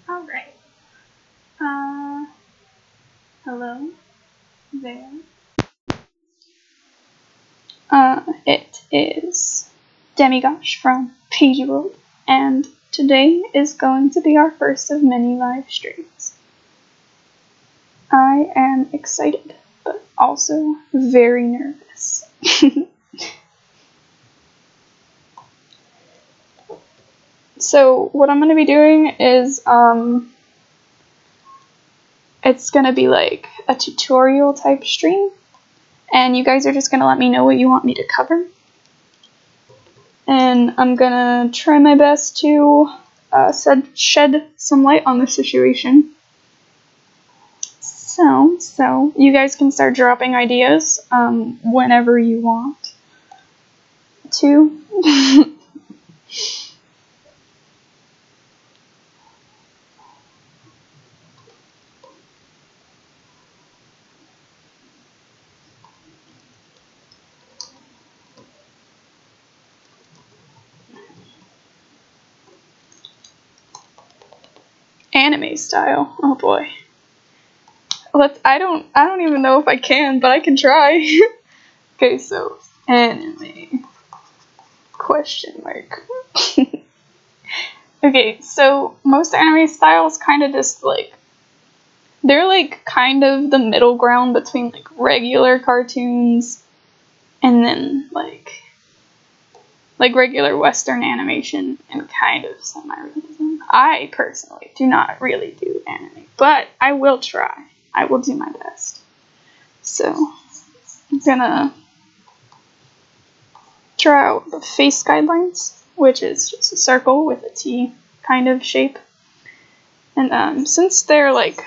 Alright. Hello there. It is Demigosh from PaigeeWorld, and today is going to be our first of many live streams. I am excited, but also very nervous. So what I'm going to be doing is, it's going to be like a tutorial type stream, and you guys are just going to let me know what you want me to cover. And I'm going to try my best to shed some light on the situation. So you guys can start dropping ideas whenever you want to. Anime style. Oh boy. I don't even know if I can, but I can try. Okay, so anime question mark. Okay, so most anime styles kind of just like, they're like kind of the middle ground between like regular cartoons and then like regular Western animation and kind of semi-realism. I personally do not really do anime, but I will try. I will do my best. So I'm gonna draw out the face guidelines, which is just a circle with a T kind of shape. And since their like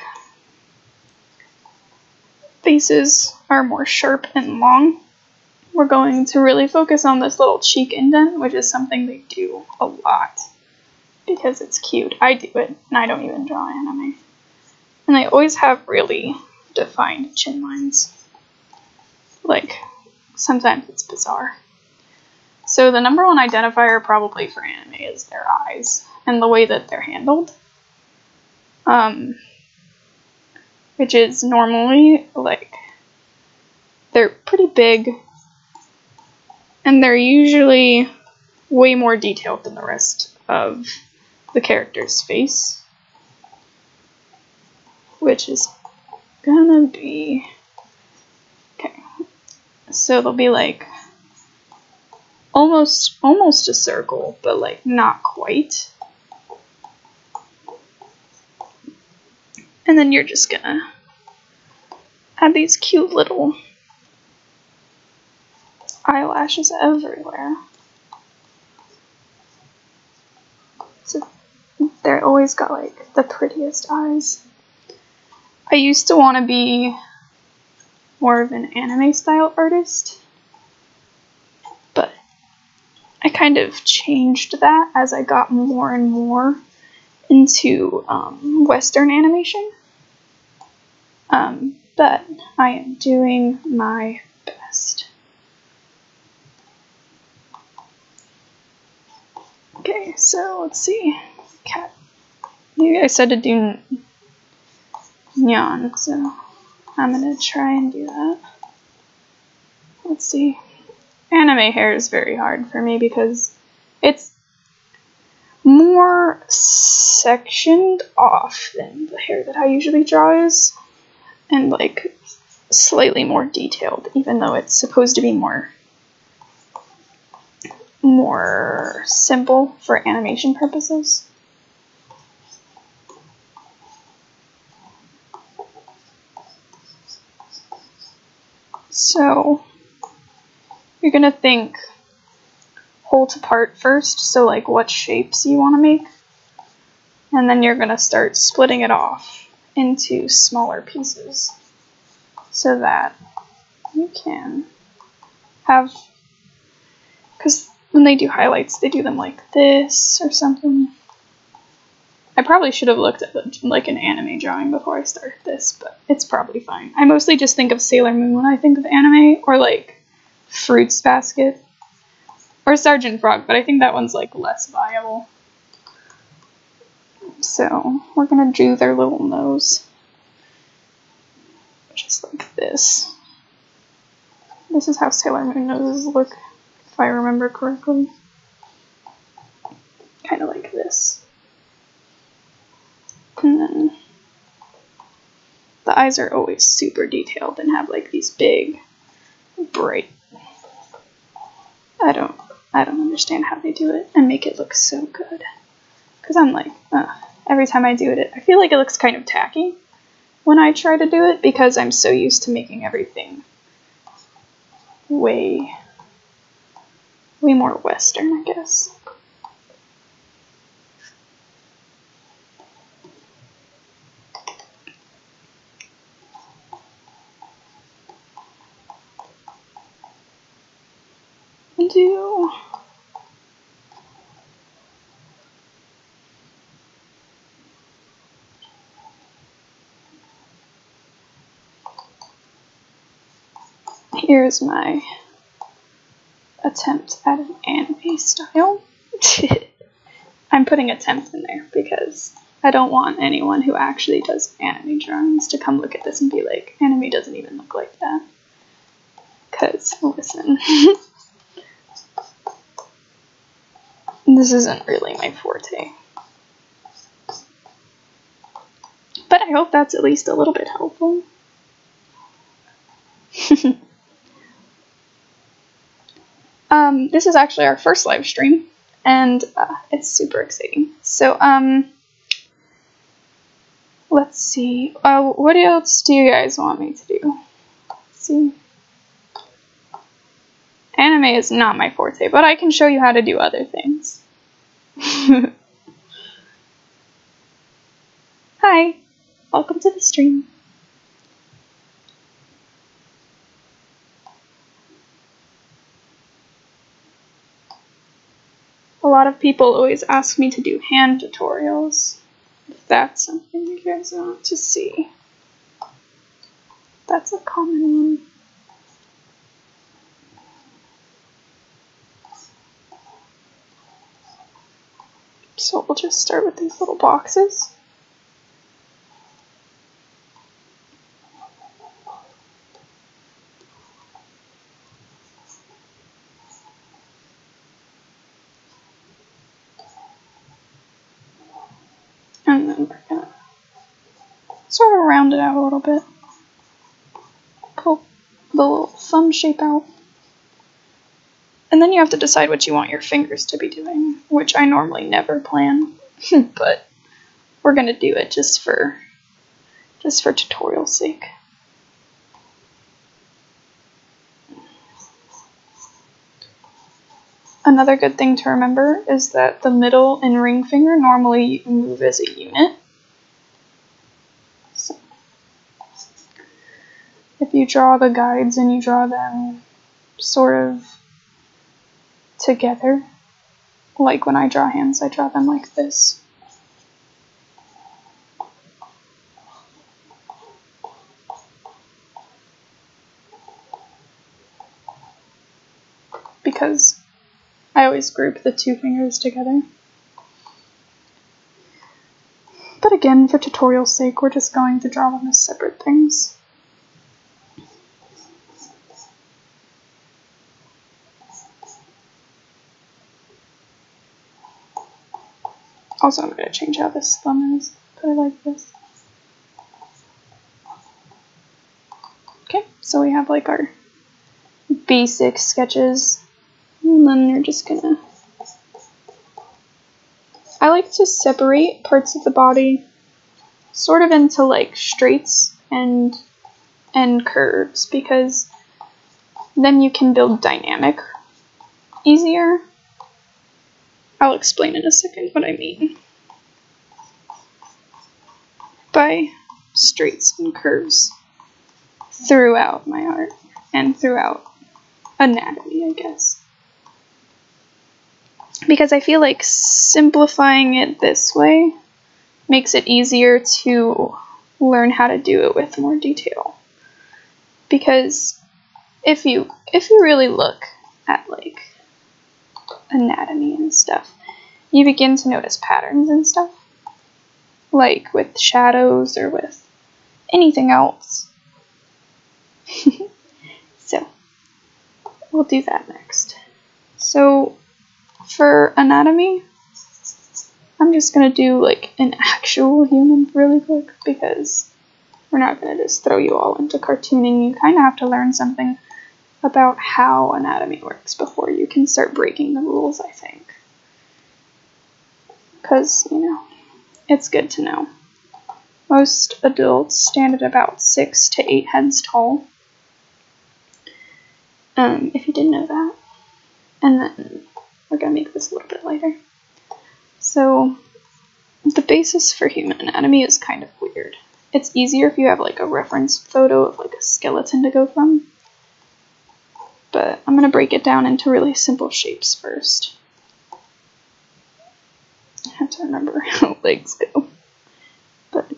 faces are more sharp and long, we're going to really focus on this little cheek indent, which is something they do a lot because it's cute. I do it, and I don't even draw anime. And they always have really defined chin lines. Like, sometimes it's bizarre. So the number one identifier probably for anime is their eyes and the way that they're handled. Which is normally, like, they're pretty big, and they're usually way more detailed than the rest of the character's face. Which is gonna be... Okay. So they'll be like almost a circle, but like not quite. And then you're just gonna add these cute little eyelashes everywhere. So they're always got like the prettiest eyes. I used to want to be more of an anime style artist, but I kind of changed that as I got more and more into Western animation. But I am doing my best. Okay, so let's see. Cat. You guys said to do nyan, so I'm gonna try and do that. Let's see. Anime hair is very hard for me because it's more sectioned off than the hair that I usually draw is, and like slightly more detailed, even though it's supposed to be more simple for animation purposes. So you're gonna think whole to part first, so like what shapes you want to make, and then you're gonna start splitting it off into smaller pieces so that you can have, because when they do highlights they do them like this or something. I probably should have looked at like an anime drawing before I started this, but it's probably fine. I mostly just think of Sailor Moon when I think of anime, or like Fruits Basket, or Sergeant Frog, but I think that one's like less viable. So we're gonna do their little nose. Just like this. This is how Sailor Moon noses look, if I remember correctly. Kind of like this. And then the eyes are always super detailed and have like these big, bright. I don't understand how they do it and make it look so good. Because I'm like, every time I do it, I feel like it looks kind of tacky when I try to do it because I'm so used to making everything way more Western, I guess. Here's my attempt at an anime style. I'm putting attempt in there because I don't want anyone who actually does anime drawings to come look at this and be like, anime doesn't even look like that. Because, listen, this isn't really my forte. But I hope that's at least a little bit helpful. This is actually our first live stream, and it's super exciting. So, let's see. What else do you guys want me to do? Let's see. Anime is not my forte, but I can show you how to do other things. Hi, welcome to the stream. A lot of people always ask me to do hand tutorials, if that's something you guys want to see. That's a common one. So we'll just start with these little boxes. And then we're gonna sort of round it out a little bit. Pull the little thumb shape out. And then you have to decide what you want your fingers to be doing, which I normally never plan, but we're gonna do it just for tutorial sake. Another good thing to remember is that the middle and ring finger normally move as a unit. So if you draw the guides and you draw them sort of together, like when I draw hands, I draw them like this. Because I always group the two fingers together. But again, for tutorial sake, we're just going to draw them as separate things. Also, I'm going to change how this thumb is. Put it like this. Okay, so we have like our basic sketches. And then you're just gonna... I like to separate parts of the body sort of into like straights and curves, because then you can build dynamic easier. I'll explain in a second what I mean by straights and curves throughout my art and throughout anatomy, I guess. Because I feel like simplifying it this way makes it easier to learn how to do it with more detail. Because if you really look at like anatomy and stuff, you begin to notice patterns and stuff. like with shadows or with anything else. So we'll do that next. So for anatomy, I'm just going to do like an actual human really quick, because we're not going to just throw you all into cartooning. You kind of have to learn something about how anatomy works before you can start breaking the rules, I think. Because, you know, it's good to know. Most adults stand at about 6 to 8 heads tall. If you didn't know that. And then we're going to make this a little bit lighter. So the basis for human anatomy is kind of weird. It's easier if you have like a reference photo of like a skeleton to go from. But I'm going to break it down into really simple shapes first. I have to remember how legs go. But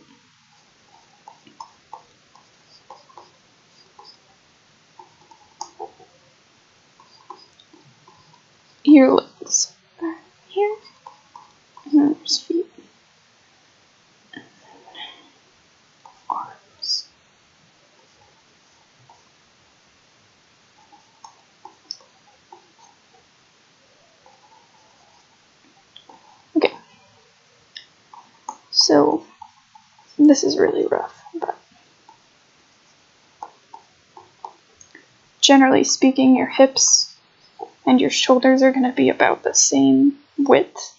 your legs are here, and then there's feet, and then arms. Okay, so this is really rough, but generally speaking, your hips and your shoulders are going to be about the same width.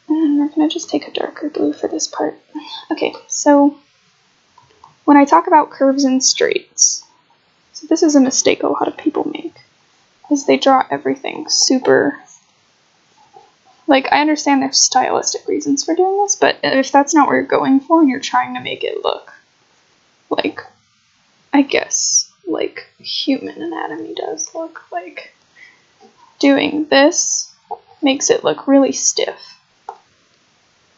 And we're going to just take a darker blue for this part. Okay, so when I talk about curves and straights, so this is a mistake a lot of people make, is they draw everything super, like, I understand there's stylistic reasons for doing this, but if that's not what you're going for and you're trying to make it look like, I guess, like human anatomy does look like, doing this makes it look really stiff.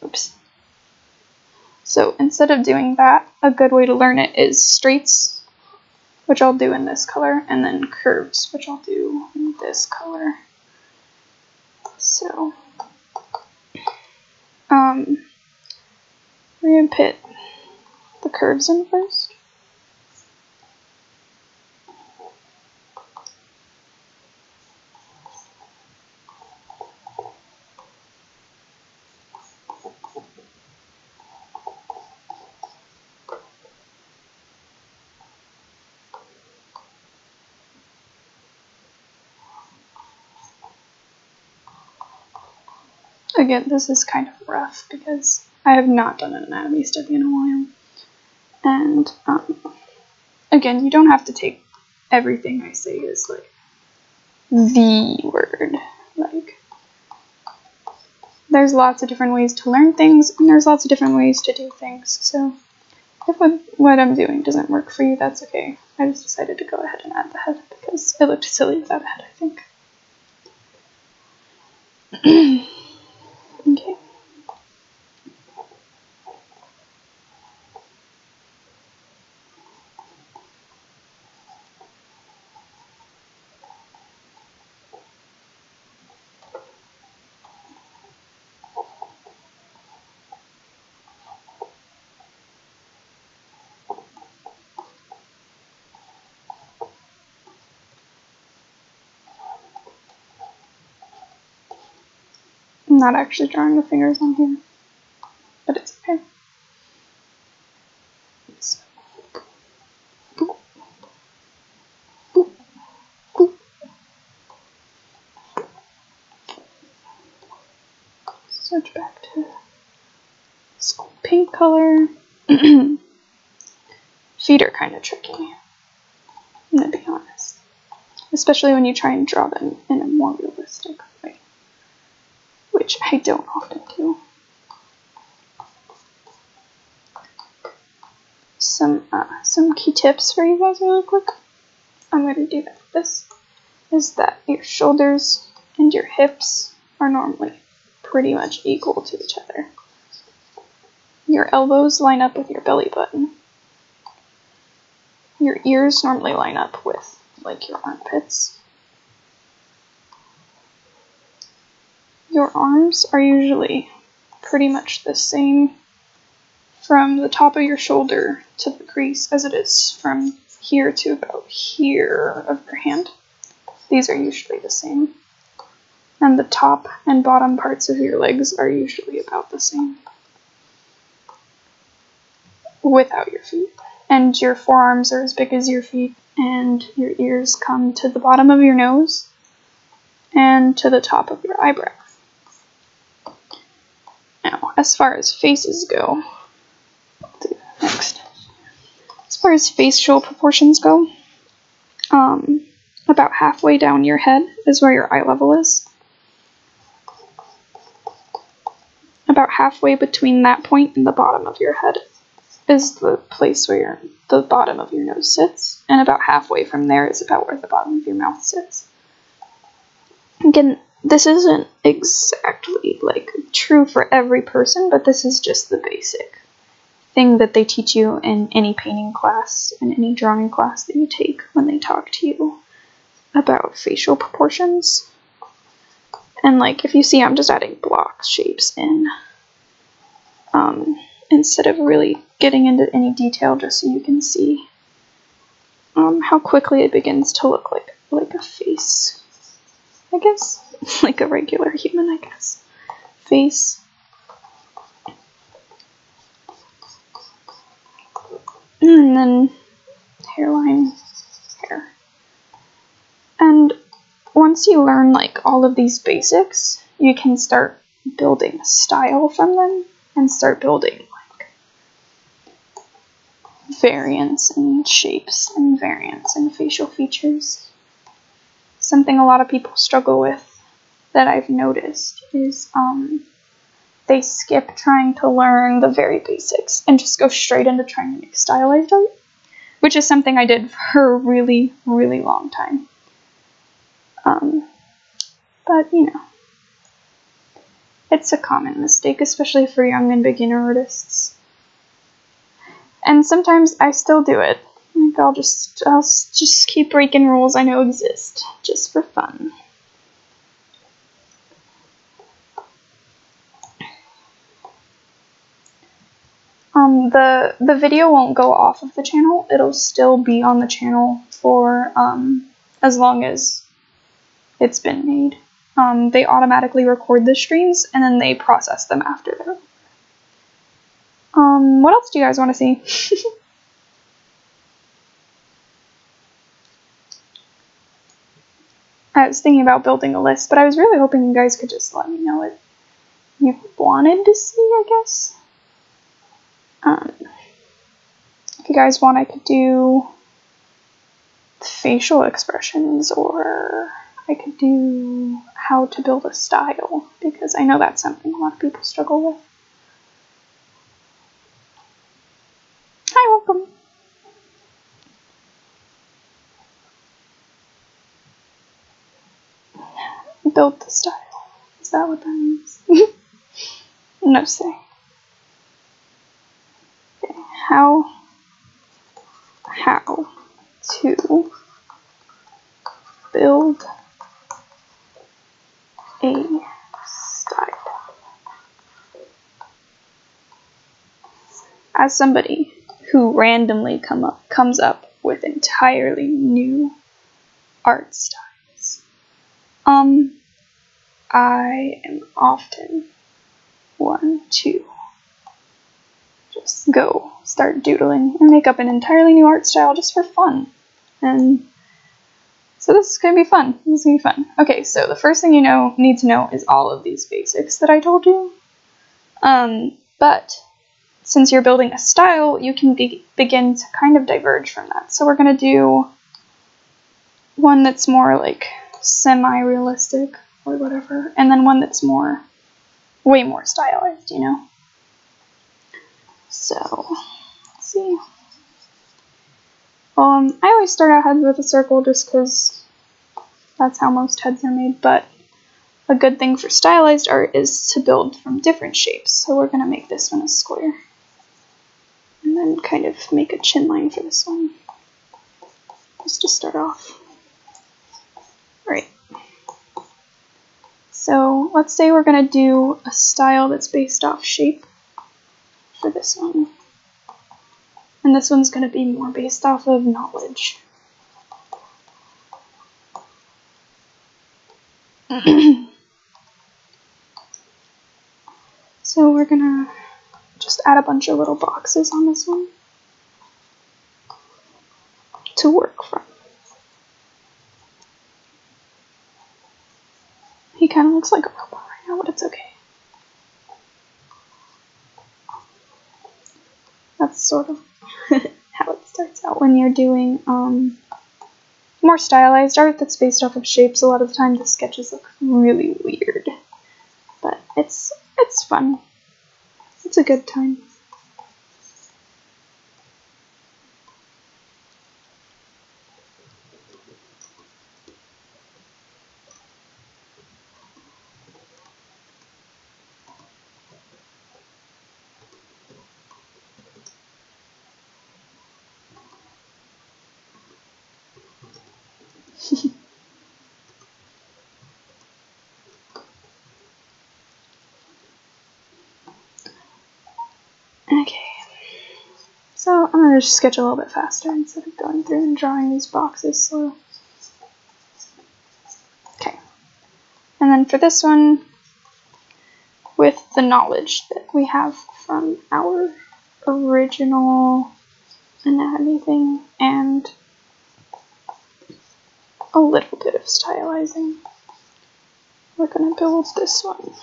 Oops. So instead of doing that, a good way to learn it is straights, which I'll do in this color, and then curves, which I'll do in this color. So, we're going to put the curves in first. Again, this is kind of rough because I have not done an anatomy study in a while. And, again, you don't have to take everything I say as, like, the word. Like, there's lots of different ways to learn things, and there's lots of different ways to do things. So, if what I'm doing doesn't work for you, that's okay. I just decided to go ahead and add the head because it looked silly without a head, I think. Okay. I'm not actually drawing the fingers on here, but it's okay. So, boop, boop, boop. Switch back to this pink color. Feet are kind of tricky, I'm gonna be honest. Especially when you try and draw them in a more realistic way, which I don't often do. Some key tips for you guys really quick. I'm going to do that with this. Is that your shoulders and your hips are normally pretty much equal to each other. Your elbows line up with your belly button. Your ears normally line up with, like, your armpits. your arms are usually pretty much the same from the top of your shoulder to the crease as it is from here to about here of your hand. These are usually the same. And the top and bottom parts of your legs are usually about the same. Without your feet. And your forearms are as big as your feet, and your ears come to the bottom of your nose and to the top of your eyebrow. Now, as far as faces go, I'll do that next. As far as facial proportions go, about halfway down your head is where your eye level is. About halfway between that point and the bottom of your head is the place where the bottom of your nose sits, and about halfway from there is about where the bottom of your mouth sits. Again, this isn't exactly like true for every person, but this is just the basic thing that they teach you in any painting class and any drawing class that you take when they talk to you about facial proportions. And like, if you see, I'm just adding block shapes in, instead of really getting into any detail, just so you can see how quickly it begins to look like a face, I guess. Like a regular human, I guess. Face. And then hairline, hair. And once you learn like all of these basics, you can start building a style from them and start building like variants in shapes and variants in facial features. Something a lot of people struggle with that I've noticed is they skip trying to learn the very basics and just go straight into trying to make stylized art, which is something I did for a really, really long time. But, you know, it's a common mistake, especially for young and beginner artists. And sometimes I still do it. Like, I'll just keep breaking rules I know exist, just for fun. The video won't go off of the channel. It'll still be on the channel for as long as it's been made. They automatically record the streams and then they process them after that. What else do you guys want to see? I was thinking about building a list, but I was really hoping you guys could just let me know what you wanted to see, I guess. If you guys want, I could do facial expressions, or I could do how to build a style, because I know that's something a lot of people struggle with. Hi, welcome. Build the style. Is that what that means? No say. Okay, how to build a style. As somebody who randomly comes up with entirely new art styles, I am often one to just go start doodling and make up an entirely new art style just for fun. And so this is going to be fun. This is going to be fun. Okay, so the first thing you need to know is all of these basics that I told you. But since you're building a style, you can begin to kind of diverge from that. So we're going to do one that's more like semi-realistic or whatever, and then one that's way more stylized, you know? So, let's see. I always start out heads with a circle just because that's how most heads are made, but a good thing for stylized art is to build from different shapes. So we're going to make this one a square. And then kind of make a chin line for this one, just to start off. Alright. So let's say we're going to do a style that's based off shape for this one. And this one's going to be more based off of knowledge. So we're going to just add a bunch of little boxes on this one to work from. He kind of looks like a robot right now, but it's okay. That's sort of how it starts out when you're doing more stylized art that's based off of shapes. A lot of the time the sketches look really weird, but it's fun. It's a good time. Okay, so I'm going to just sketch a little bit faster instead of going through and drawing these boxes slow. Okay, and then for this one, with the knowledge that we have from our original anatomy thing and a little bit of stylizing, we're going to build this one.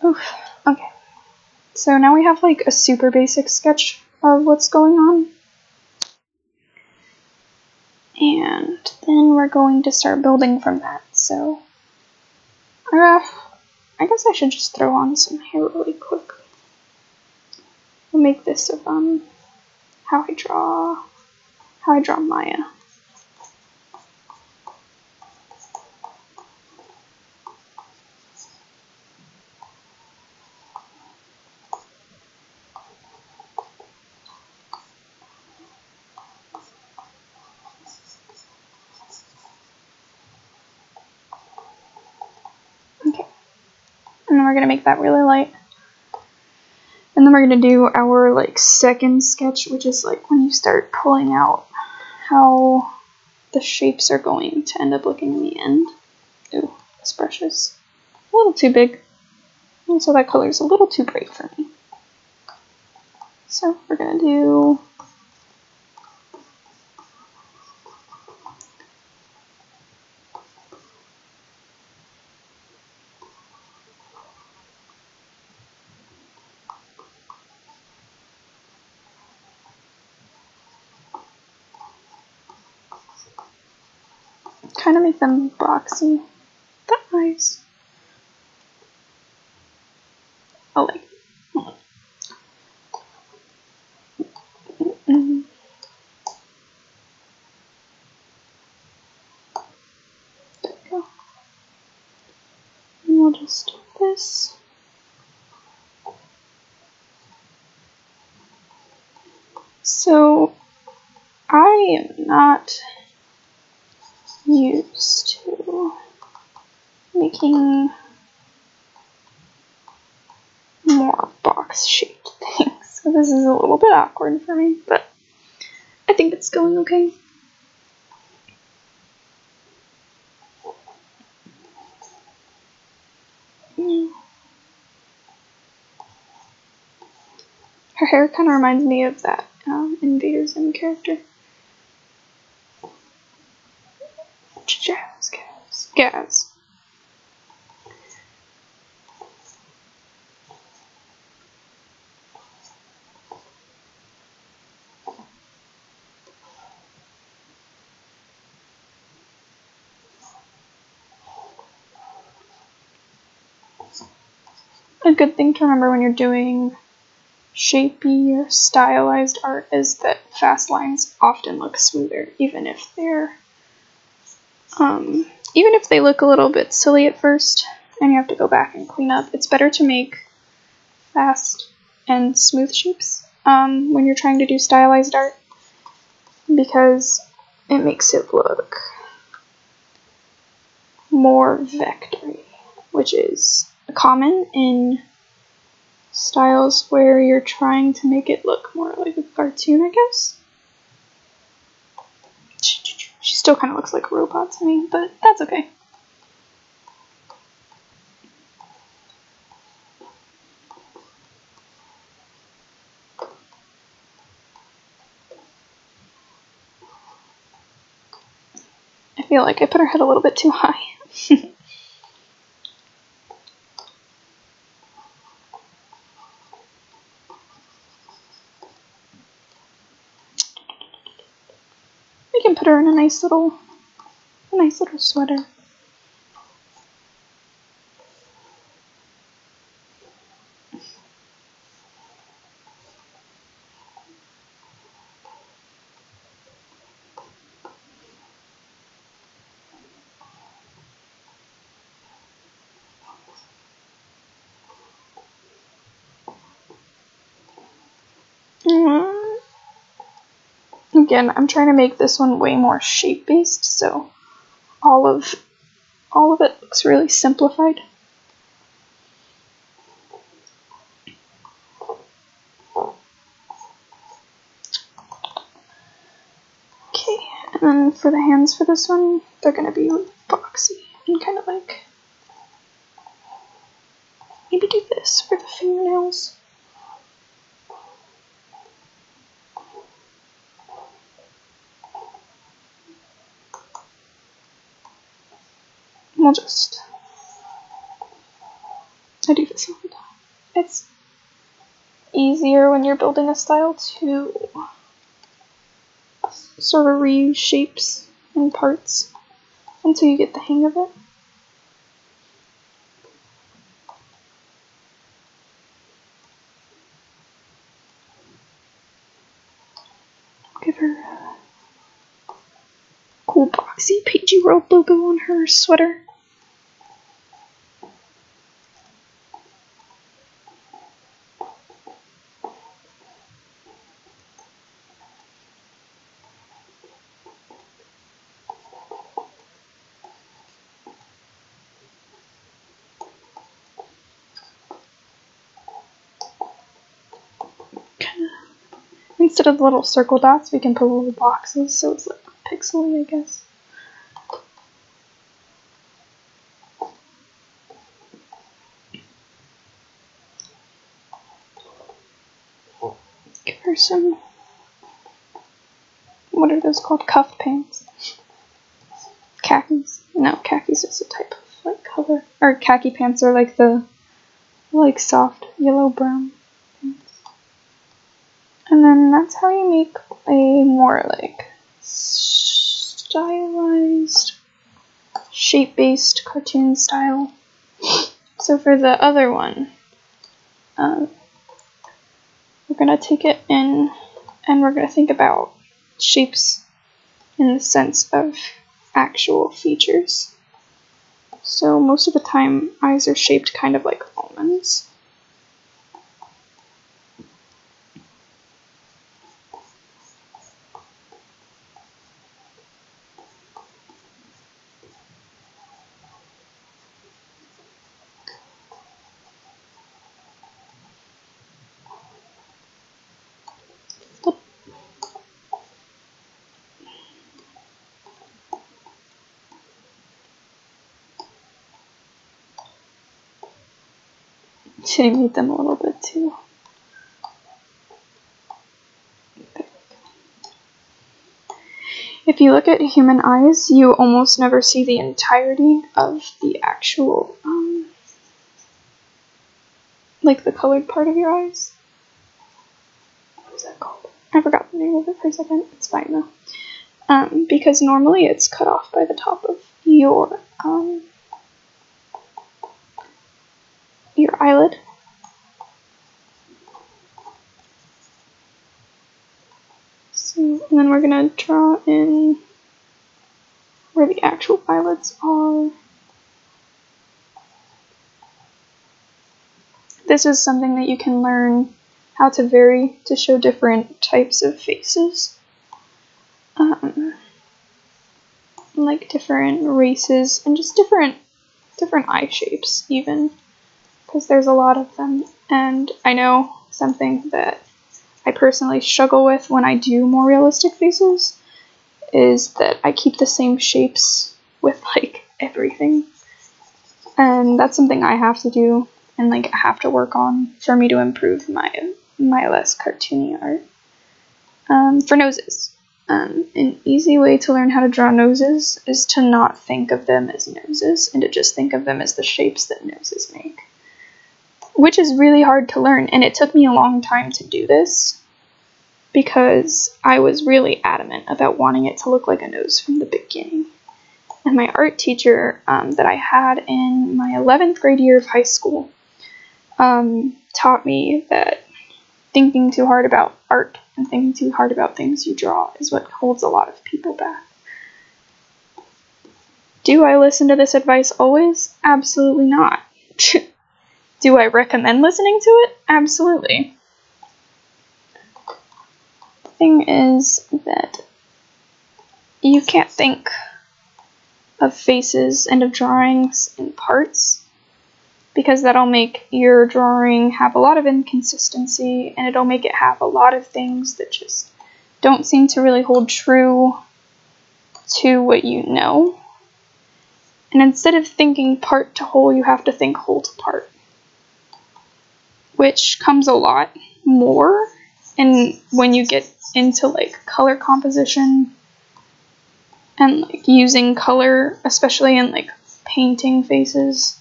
Oof. Okay, so now we have like a super basic sketch of what's going on. And then we're going to start building from that. So, I guess I should just throw on some hair really quick. We'll make this of how I draw Maya. Okay, and then we're gonna make that really light. And then we're gonna do our like second sketch, which is like when you start pulling out how the shapes are going to end up looking in the end. Ooh, this brush is a little too big. And so that color is a little too bright for me. So we're gonna do kind of make them boxy. The eyes. Oh, like. There we go. And we'll just do this. So I am not used to making more box-shaped things, so this is a little bit awkward for me, but I think it's going okay. Her hair kind of reminds me of that Invader Zim character. Gaz. a good thing to remember when you're doing shapy or stylized art is that fast lines often look smoother, even if they look a little bit silly at first and you have to go back and clean up. It's better to make fast and smooth shapes when you're trying to do stylized art, because it makes it look more vectory, which is common in styles where you're trying to make it look more like a cartoon, I guess. She still kind of looks like a robot to me, but that's okay. I feel like I put her head a little bit too high. We can put her in a nice little sweater. Again, I'm trying to make this one way more shape-based, so all of it looks really simplified. Okay, and then for the hands for this one, they're gonna be boxy and kind of like, maybe do this for the fingernails. We'll just, I do this all the time. It's easier when you're building a style to sort of reuse shapes and parts until you get the hang of it. Give her a cool boxy PaigeeWorld logo on her sweater. Instead of little circle dots, we can put little boxes, so it's like pixely, I guess. Give her some, what are those called? Cuff pants. Khakis. No, khakis is a type of like color. Or khaki pants are like the soft yellow-brown pants. And then that's how you make a more like stylized, shape-based cartoon style. So for the other one, we're gonna take it in and we're gonna think about shapes in the sense of actual features. So most of the time, eyes are shaped kind of like almonds. Should animate them a little bit too. If you look at human eyes, you almost never see the entirety of the actual, like the colored part of your eyes. What is that called? I forgot the name of it for a second. It's fine though. Because normally it's cut off by the top of your eyelid. And then we're going to draw in where the actual eyelids are. This is something that you can learn how to vary to show different types of faces. Like different races and just different eye shapes even, because there's a lot of them. And I know something that I personally struggle with when I do more realistic faces is that I keep the same shapes with like everything. And that's something I have to do and like I have to work on for me to improve my less cartoony art. For noses. An easy way to learn how to draw noses is to not think of them as noses and to just think of them as the shapes that noses make. Which is really hard to learn, and it took me a long time to do this because I was really adamant about wanting it to look like a nose from the beginning. And my art teacher that I had in my 11th grade year of high school taught me that thinking too hard about art and thinking too hard about things you draw is what holds a lot of people back. Do I listen to this advice always? Absolutely not. Do I recommend listening to it? Absolutely. The thing is that you can't think of faces and of drawings in parts, because that'll make your drawing have a lot of inconsistency, and it'll make it have a lot of things that just don't seem to really hold true to what you know. And instead of thinking part to whole, you have to think whole to part, which comes a lot more and when you get into like color composition and like using color, especially in like painting faces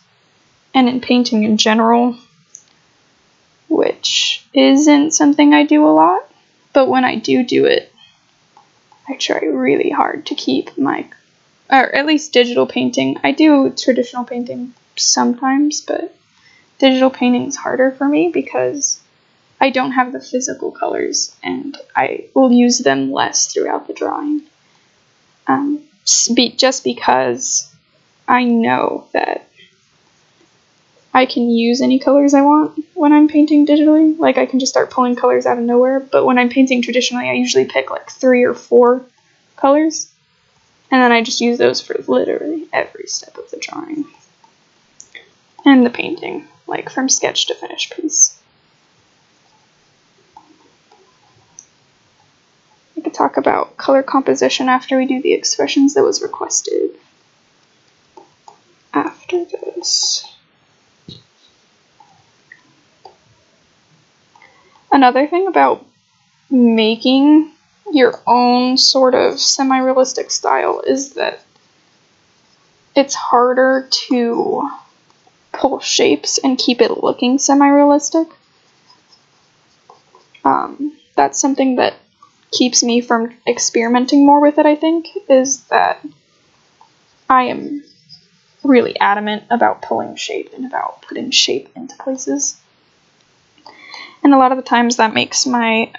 and in painting in general, which isn't something I do a lot, but when I do it, I try really hard to keep my, or at least digital painting. I do traditional painting sometimes, but digital painting's harder for me because I don't have the physical colors and I will use them less throughout the drawing. Just because I know that I can use any colors I want when I'm painting digitally. Like, I can just start pulling colors out of nowhere, but when I'm painting traditionally, I usually pick like 3 or 4 colors, and then I just use those for literally every step of the drawing and the painting, like from sketch to finished piece. We could talk about color composition after we do the expressions that was requested. After this. Another thing about making your own sort of semi-realistic style is that it's harder to pull shapes and keep it looking semi-realistic. That's something that keeps me from experimenting more with it, I think, is that I am really adamant about pulling shape and about putting shape into places. And a lot of the times that makes my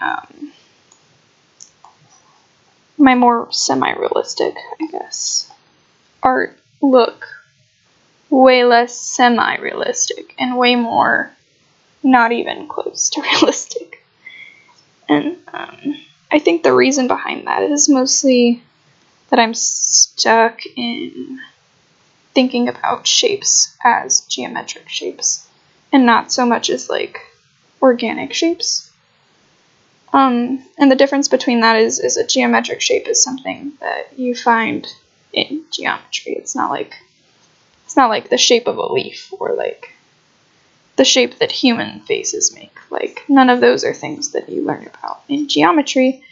my more semi-realistic, I guess, art look way less semi-realistic and way more not even close to realistic. And I think the reason behind that is mostly that I'm stuck in thinking about shapes as geometric shapes and not so much as like organic shapes. And the difference between that is a geometric shape is something that you find in geometry. It's not like the shape of a leaf or like the shape that human faces make. Like, none of those are things that you learn about in geometry.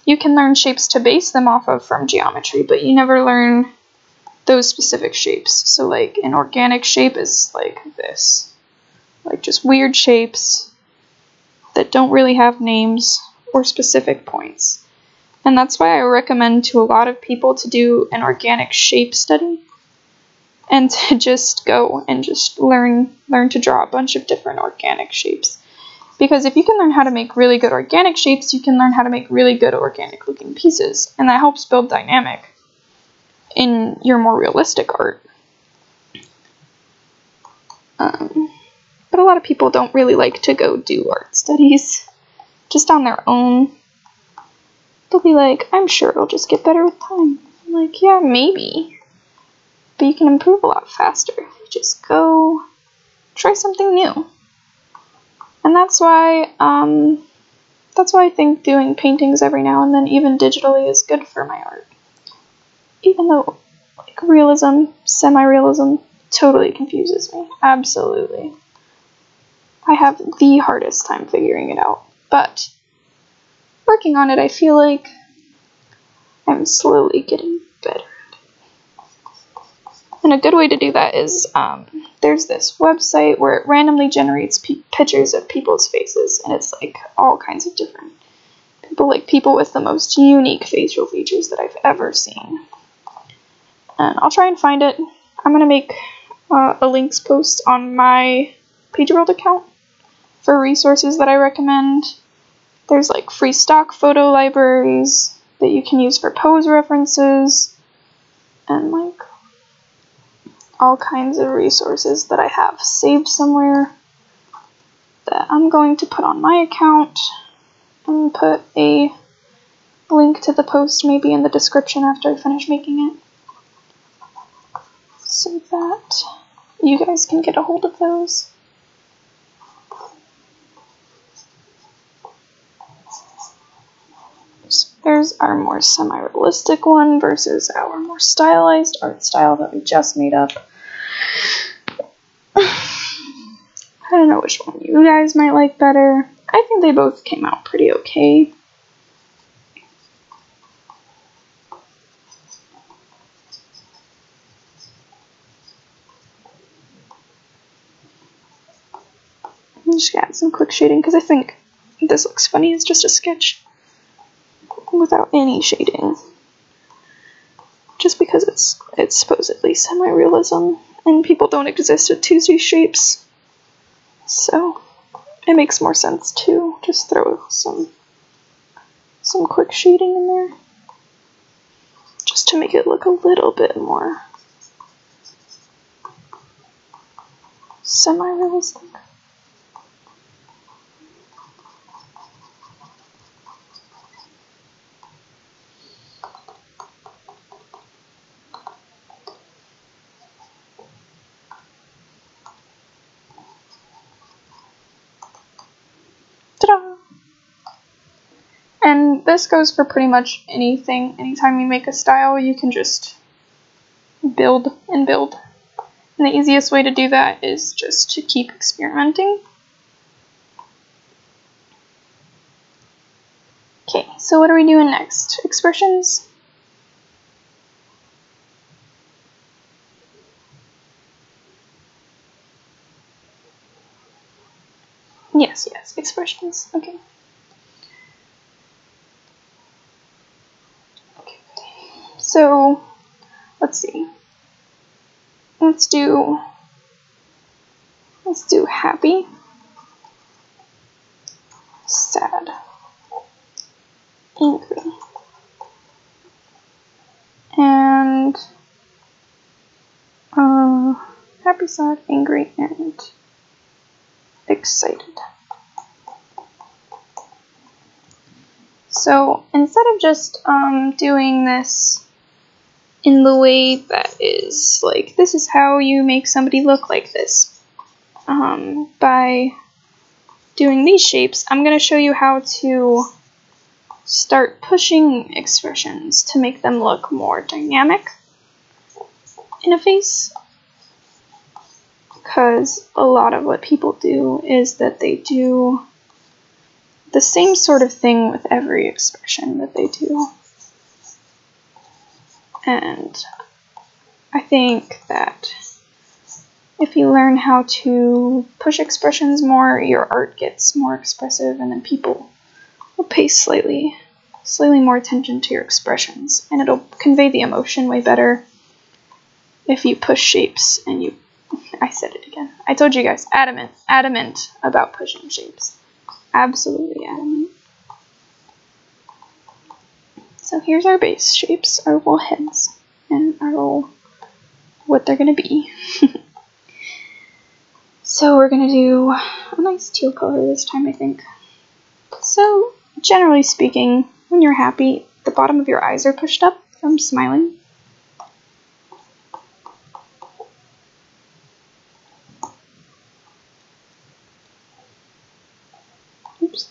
You can learn shapes to base them off of from geometry, but you never learn those specific shapes. So like an organic shape is like this, like just weird shapes that don't really have names or specific points. And that's why I recommend to a lot of people to do an organic shape study and to just go and just learn to draw a bunch of different organic shapes. Because if you can learn how to make really good organic shapes, you can learn how to make really good organic looking pieces, and that helps build dynamic in your more realistic art. But a lot of people don't really like to go do art studies just on their own. They'll be like, I'm sure it'll just get better with time. I'm like, yeah, maybe. But you can improve a lot faster if you just go try something new. And that's why I think doing paintings every now and then, even digitally, is good for my art. Even though, like, realism, semi-realism, totally confuses me. Absolutely. I have the hardest time figuring it out. But working on it, I feel like I'm slowly getting better. And a good way to do that is, there's this website where it randomly generates pictures of people's faces, and it's like all kinds of different people, like people with the most unique facial features that I've ever seen. And I'll try and find it. I'm going to make a links post on my PaigeeWorld account for resources that I recommend. There's like free stock photo libraries that you can use for pose references, and like all kinds of resources that I have saved somewhere that I'm going to put on my account, and put a link to the post maybe in the description after I finish making it, so that you guys can get a hold of those. There's our more semi-realistic one versus our more stylized art style that we just made up. I don't know which one you guys might like better. I think they both came out pretty okay. I'm just gonna add some quick shading because I think this looks funny as just a sketch without any shading. Just because it's supposedly semi-realism and people don't exist with 2D shapes. So it makes more sense to just throw some quick shading in there, just to make it look a little bit more semi-realistic. Ta-da! And this goes for pretty much anything. Anytime you make a style, you can just build and build. And the easiest way to do that is just to keep experimenting. Okay, so what are we doing next? Expressions? Yes, expressions. Okay. So, let's see. Let's do happy, sad, angry, and happy, sad, angry, and excited. So instead of just doing this in the way that is like, this is how you make somebody look like this, by doing these shapes, I'm going to show you how to start pushing expressions to make them look more dynamic in a face. Because a lot of what people do is that they do the same sort of thing with every expression that they do. And I think that if you learn how to push expressions more, your art gets more expressive, and then people will pay slightly more attention to your expressions, and it'll convey the emotion way better if you push shapes and I said it again. I told you guys, adamant about pushing shapes. absolutely adamant. So here's our base shapes, our little heads, and our little, what they're gonna be. So we're gonna do a nice teal color this time, I think. So, generally speaking, when you're happy, the bottom of your eyes are pushed up from smiling. Oops.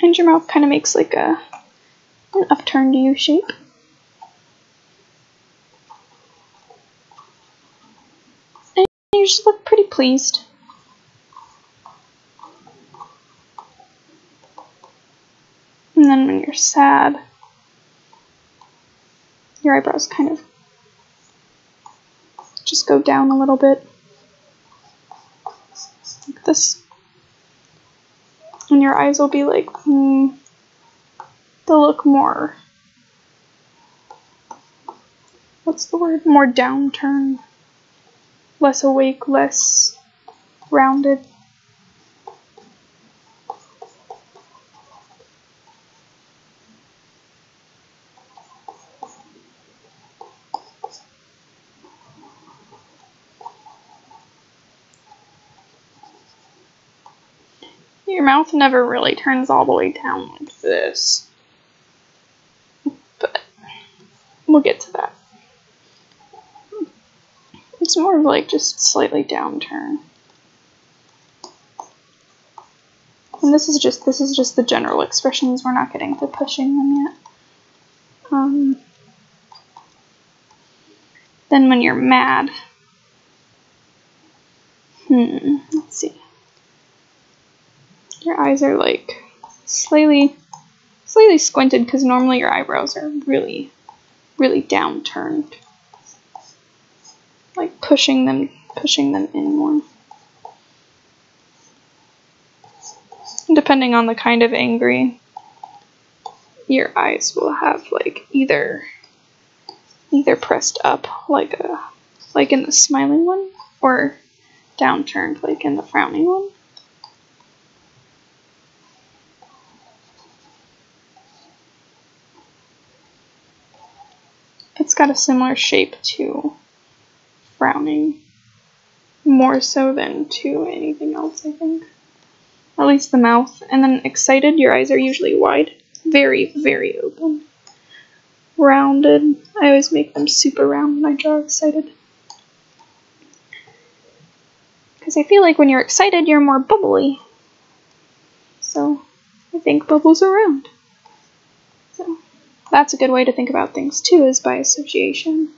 And your mouth kind of makes like an upturned U shape. And you just look pretty pleased. And then when you're sad, your eyebrows kind of just go down a little bit, like this. And your eyes will be like, they'll look more, what's the word? More downturned, less awake, less rounded. Your mouth never really turns all the way down like this, but we'll get to that. It's more of like just slightly downturn. And this is just the general expressions. We're not getting to pushing them yet. Then when you're mad, let's see. Your eyes are like slightly squinted because normally your eyebrows are really downturned. Like pushing them in more. Depending on the kind of angry, your eyes will have like either pressed up like in the smiling one, or downturned like in the frowning one. It's got a similar shape to frowning, more so than to anything else, I think. At least the mouth. And then excited, your eyes are usually wide, very open. Rounded, I always make them super round when I draw excited. Because I feel like when you're excited, you're more bubbly. So I think bubbles are round. So that's a good way to think about things too, is by association.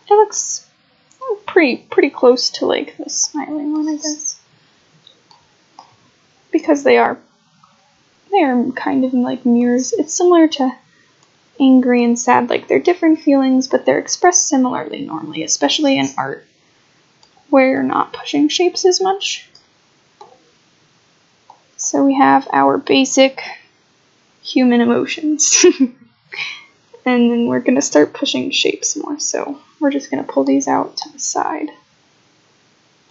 It looks pretty close to like the smiling one, I guess. Because they are kind of like mirrors. It's similar to angry and sad, like they're different feelings, but they're expressed similarly normally, especially in art, where you're not pushing shapes as much. So we have our basic human emotions. And then we're going to start pushing shapes more, so we're just going to pull these out to the side,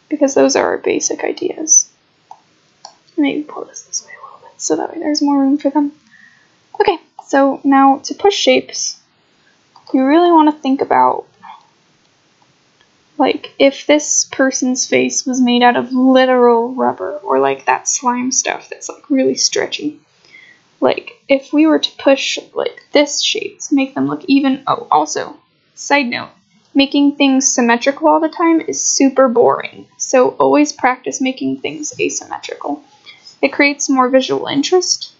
because those are our basic ideas. Maybe pull this way a little bit, so that way there's more room for them. Okay, so now to push shapes, you really want to think about, like, if this person's face was made out of literal rubber, or like that slime stuff that's like really stretchy. Like, if we were to push, like, this shape to make them look even... Oh, also, side note, making things symmetrical all the time is super boring. So always practice making things asymmetrical. It creates more visual interest.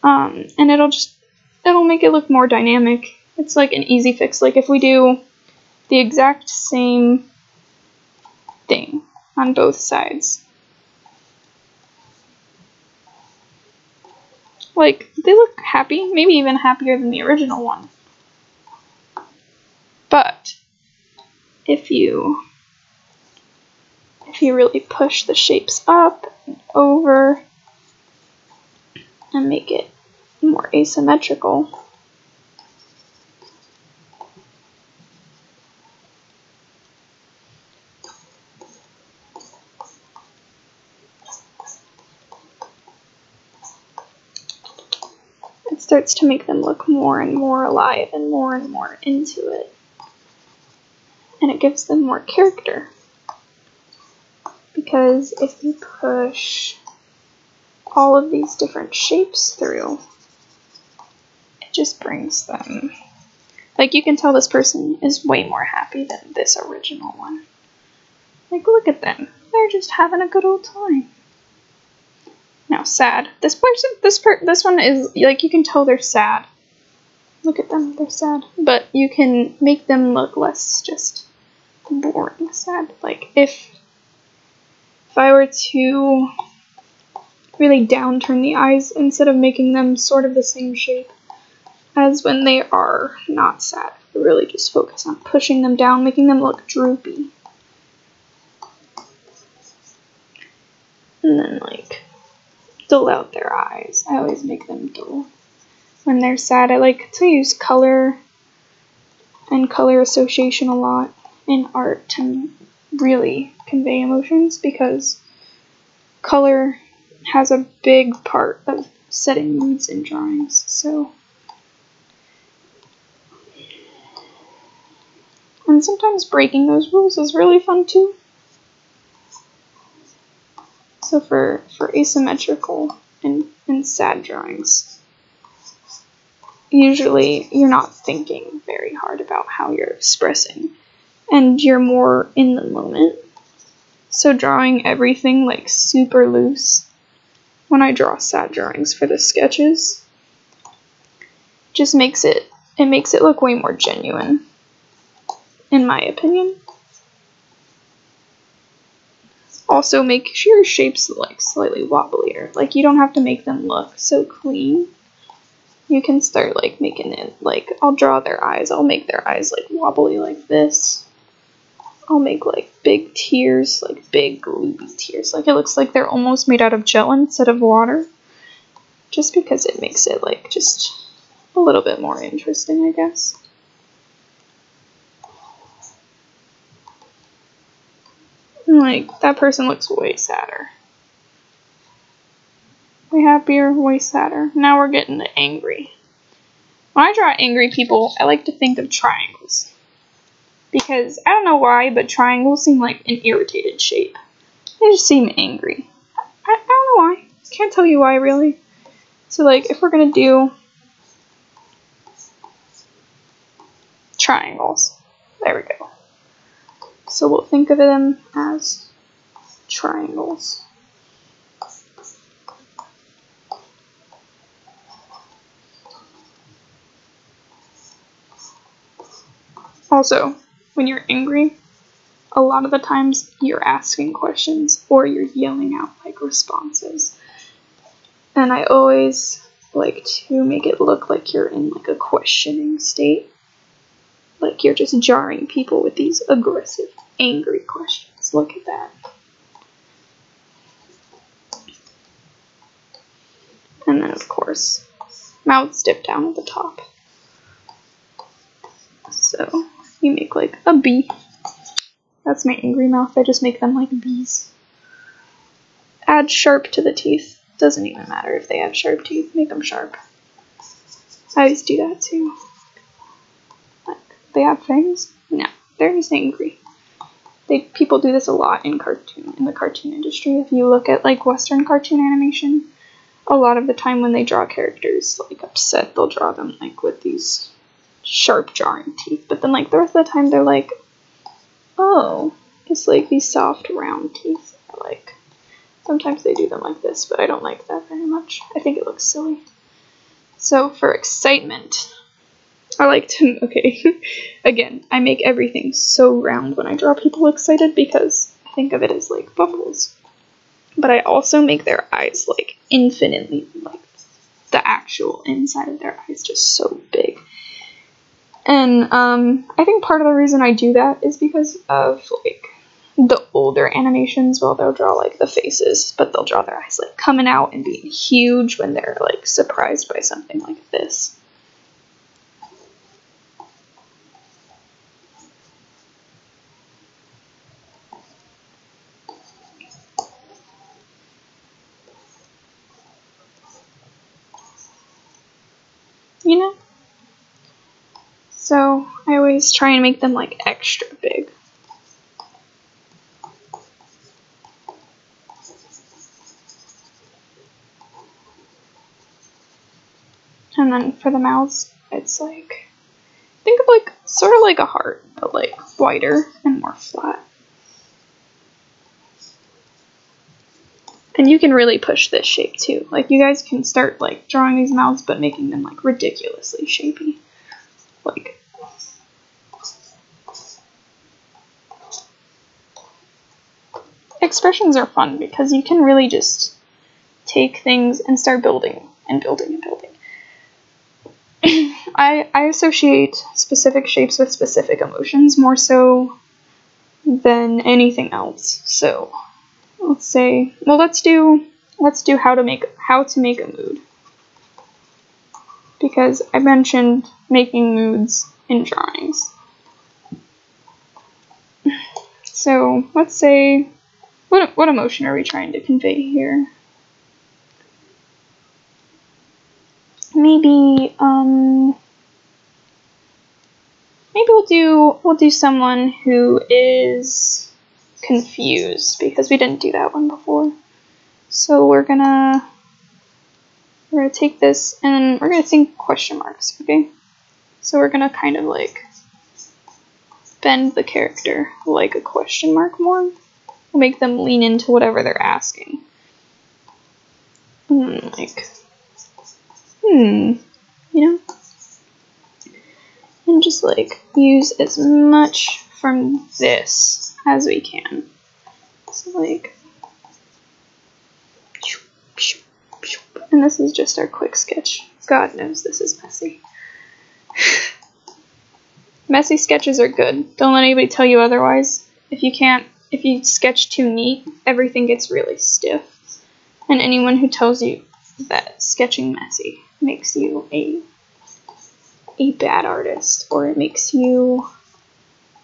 And it'll make it look more dynamic. It's like an easy fix. Like, if we do the exact same thing on both sides, like, they look happy, maybe even happier than the original one. But if you really push the shapes up and over and make it more asymmetrical, it starts to make them look more and more alive and more into it. And it gives them more character. Because if you push all of these different shapes through, it just brings them, like, you can tell this person is way more happy than this original one. Like, look at them. They're just having a good old time. Now, sad. This one is, like, you can tell they're sad. Look at them, they're sad. But you can make them look less just boring sad. Like, if I were to really downturn the eyes instead of making them sort of the same shape as when they are not sad, really just focus on pushing them down, making them look droopy. And then, like, dull out their eyes. I always make them dull. When they're sad, I like to use color and color association a lot in art to really convey emotions, because color has a big part of setting moods in drawings. So, and sometimes breaking those rules is really fun too. So for asymmetrical and sad drawings, usually you're not thinking very hard about how you're expressing, and you're more in the moment. So drawing everything like super loose when I draw sad drawings for the sketches just makes it look way more genuine, in my opinion. Also, make sure your shapes like slightly wobblier. Like, you don't have to make them look so clean. You can start like making it, like, I'll draw their eyes. I'll make their eyes like wobbly like this. I'll make like big tears, like big gloopy tears. Like, it looks like they're almost made out of gel instead of water. Just because it makes it like just a little bit more interesting, I guess. Like, that person looks way sadder. Way happier, way sadder. Now we're getting to angry. When I draw angry people, I like to think of triangles. Because, I don't know why, but triangles seem like an irritated shape. They just seem angry. I don't know why. Can't tell you why, really. So, like, if we're gonna do triangles, there we go. So we'll think of them as triangles. Also, when you're angry, a lot of the times you're asking questions or you're yelling out like responses. And I always like to make it look like you're in like a questioning state. Like you're just jarring people with these aggressive, angry questions. Look at that. And then, of course, mouths dip down at the top. So you make like a bee. That's my angry mouth. I just make them like bees. Add sharp to the teeth. Doesn't even matter if they have sharp teeth. Make them sharp. I always do that too. Like, they have fangs? No, they're just angry. People do this a lot in the cartoon industry. If you look at like Western cartoon animation, a lot of the time when they draw characters like upset, they'll draw them like with these sharp jarring teeth. But then like the rest of the time they're like, oh, just like these soft round teeth. Like, sometimes they do them like this, but I don't like that very much. I think it looks silly. So for excitement, I like to, okay, again, I make everything so round when I draw people excited because I think of it as like bubbles. But I also make their eyes like infinitely, like the actual inside of their eyes just so big. And I think part of the reason I do that is because of like the older animations. Well, they'll draw like the faces, but they'll draw their eyes like coming out and being huge when they're like surprised by something like this. You know? So I always try and make them like extra big. And then for the mouths, it's like, think of like, sort of like a heart, but like wider and more flat. And you can really push this shape too. Like you guys can start like drawing these mouths, but making them like ridiculously shapy. Like, expressions are fun because you can really just take things and start building and building and building. I associate specific shapes with specific emotions more so than anything else. So let's say, well, let's do how to make a mood, because I mentioned making moods in drawings. So let's say, what emotion are we trying to convey here? Maybe we'll do someone who is confused, because we didn't do that one before. So we're gonna take this and we're gonna think question marks, okay? So we're gonna kind of like bend the character like a question mark more. We'll make them lean into whatever they're asking. Like, you know? And just like use as much from this as we can. So like, and this is just our quick sketch. God knows this is messy. Messy sketches are good. Don't let anybody tell you otherwise. If you sketch too neat, everything gets really stiff. And anyone who tells you that sketching messy makes you a bad artist, or it makes you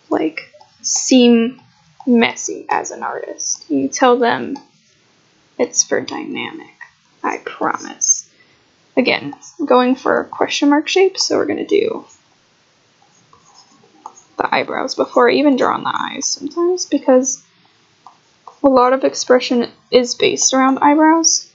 like seem messy as an artist, you tell them it's for dynamic. I promise. Again, going for question mark shapes, so we're gonna do the eyebrows before I even draw on the eyes sometimes, because a lot of expression is based around eyebrows.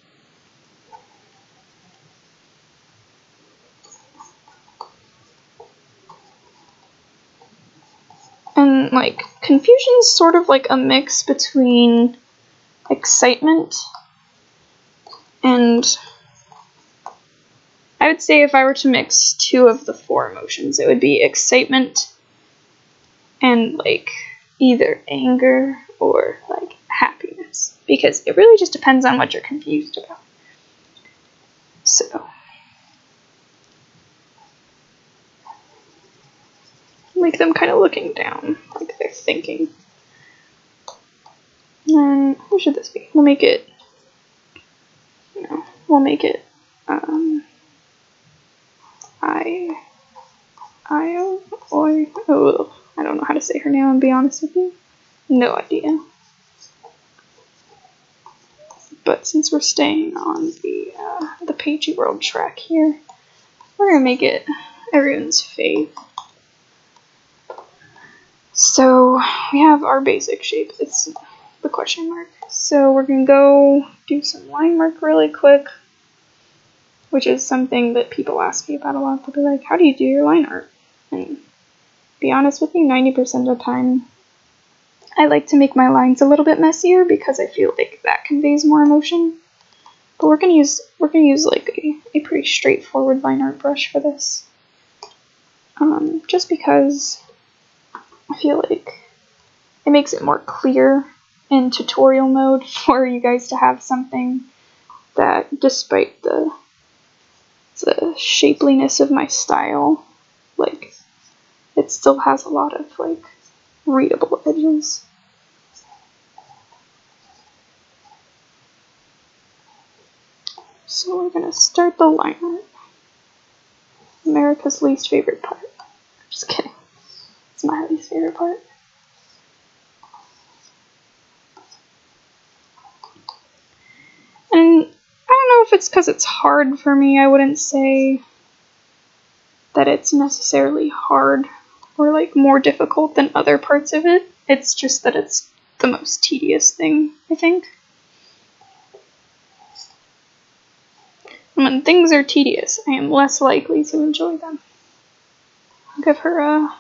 And like, confusion is sort of like a mix between excitement and, I would say if I were to mix two of the four emotions, it would be excitement and like either anger or like happiness, because it really just depends on what you're confused about. So make them kind of looking down, like they're thinking. And then, what should this be? We'll make it, I don't know how to say her name, and be honest with you. No idea. But since we're staying on the PaigeeWorld track here, we're gonna make it everyone's fave. So we have our basic shape. It's the question mark. So we're gonna go do some line work really quick, which is something that people ask me about a lot. They'll be like, how do you do your line art? And be honest with you, 90% of the time, I like to make my lines a little bit messier because I feel like that conveys more emotion. But we're gonna use like a pretty straightforward line art brush for this. Just because I feel like it makes it more clear in tutorial mode for you guys to have something that, despite the shapeliness of my style, like, it still has a lot of like readable edges. So we're gonna start the line art. America's least favorite part. Just kidding. It's my least favorite part. And I don't know if it's because it's hard for me. I wouldn't say that it's necessarily hard or like more difficult than other parts of it. It's just that it's the most tedious thing, I think. When things are tedious, I am less likely to enjoy them. I'll give her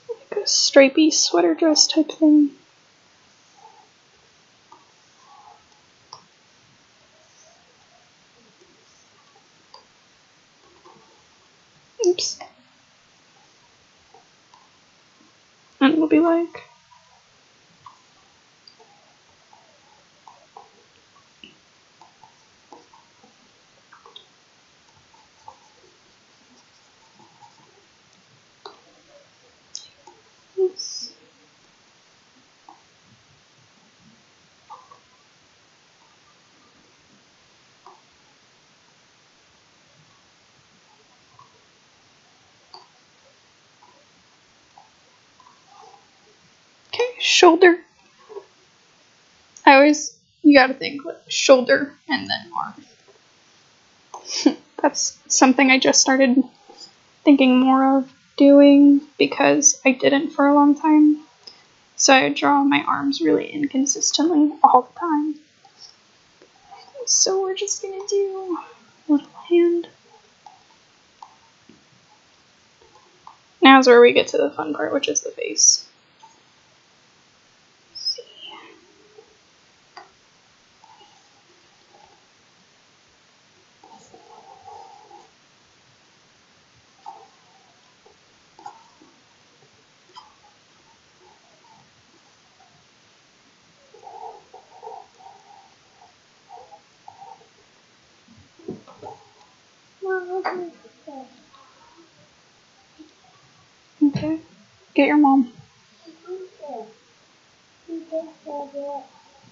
like a stripy sweater dress type thing. Oops. And we'll be like, oops. Okay, shoulder. You gotta think like shoulder and then arm. That's something I just started thinking more of doing because I didn't for a long time. So I draw my arms really inconsistently all the time. So we're just gonna do a little hand. Now's where we get to the fun part, which is the face. Okay, get your mom.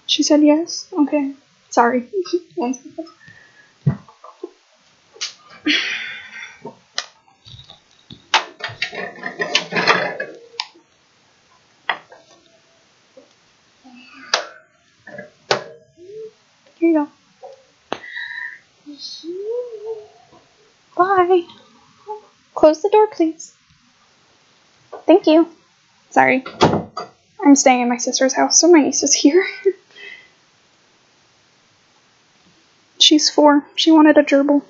She said yes? Okay, sorry. One second. Here you go. Bye. Close the door, please. Thank you. Sorry. I'm staying at my sister's house, so my niece is here. She's 4. She wanted a gerbil.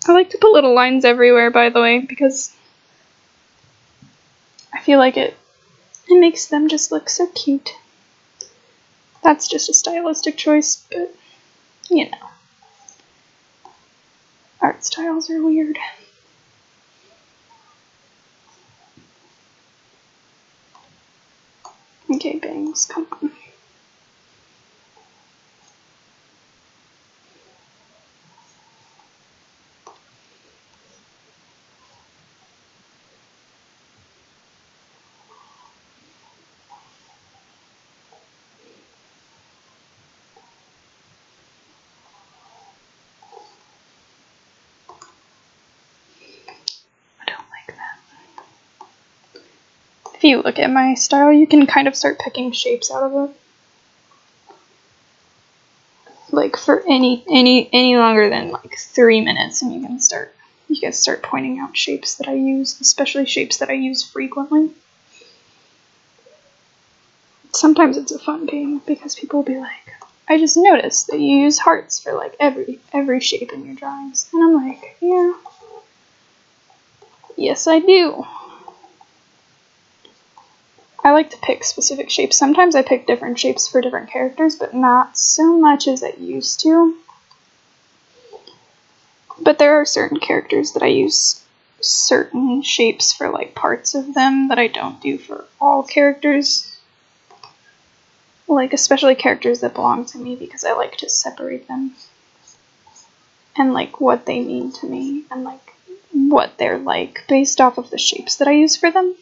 I like to put little lines everywhere, by the way, because I feel like it makes them just look so cute. That's just a stylistic choice, but, you know. Art styles are weird. Okay, bangs, come on. If you look at my style, you can kind of start picking shapes out of it. Like for any longer than like 3 minutes, and you can start pointing out shapes that I use, especially shapes that I use frequently. Sometimes it's a fun game because people will be like, I just noticed that you use hearts for like every shape in your drawings. And I'm like, yeah. Yes, I do. I like to pick specific shapes. Sometimes I pick different shapes for different characters, but not so much as I used to. But there are certain characters that I use certain shapes for like parts of them that I don't do for all characters. Like especially characters that belong to me, because I like to separate them. And like what they mean to me, and like what they're like based off of the shapes that I use for them.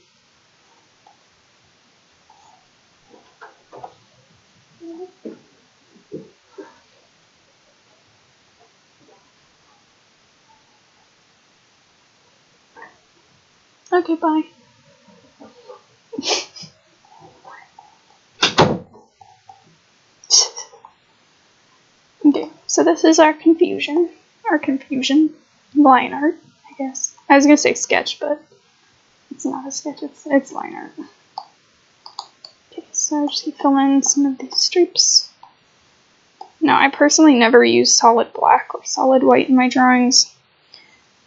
Okay, bye. Okay, so this is our confusion line art, I guess. I was gonna say sketch, but it's not a sketch, it's line art. Okay, so just fill in some of these stripes. Now, I personally never use solid black or solid white in my drawings.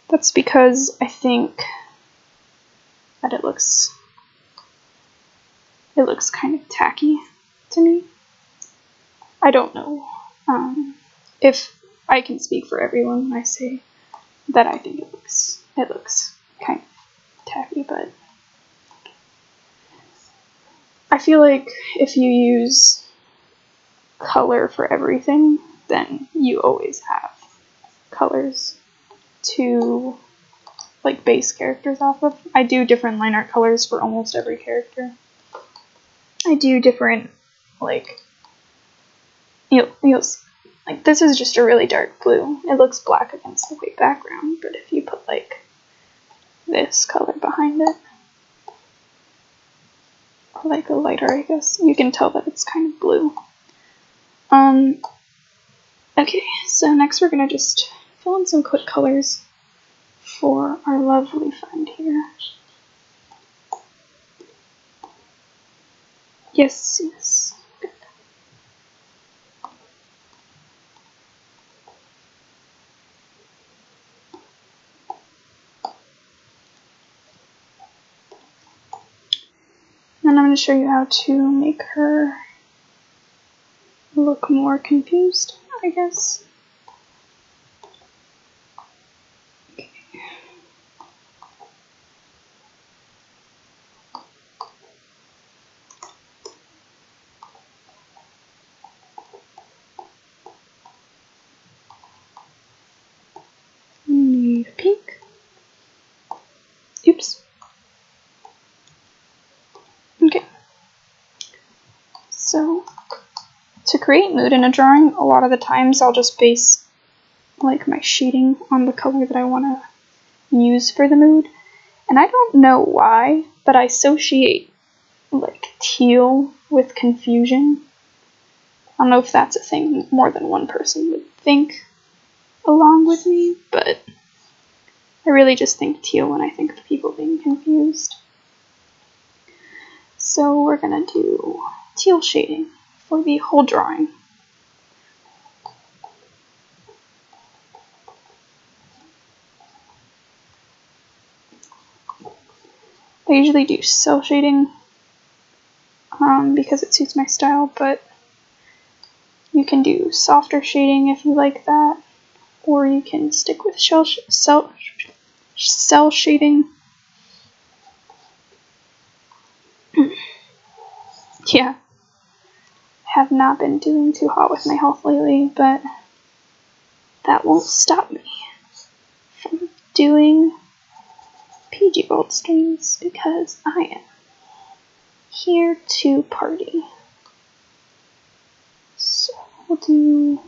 That's because I think that it looks kind of tacky to me. I don't know if I can speak for everyone when I say that I think it looks kind of tacky, but I feel like if you use color for everything, then you always have colors to like base characters off of. I do different line art colors for almost every character. I do different, like, you'll like, this is just a really dark blue. It looks black against the white background, but if you put like this color behind it, or like a lighter, I guess, you can tell that it's kind of blue. Okay, so next we're gonna just fill in some quick colors for our lovely friend here. Yes, yes. Good. Then I'm going to show you how to make her look more confused, I guess. Okay. Need pink. Oops. Okay. So, to create mood in a drawing, a lot of the times I'll just base like my shading on the color that I want to use for the mood. And I don't know why, but I associate like teal with confusion. I don't know if that's a thing more than one person would think along with me, but I really just think teal when I think of people being confused. So we're gonna do teal shading for the whole drawing. I usually do cell shading because it suits my style, but you can do softer shading if you like that, or you can stick with cell shading. Yeah, have not been doing too hot with my health lately, but that won't stop me from doing PaigeeWorld streams because I am here to party. So we'll do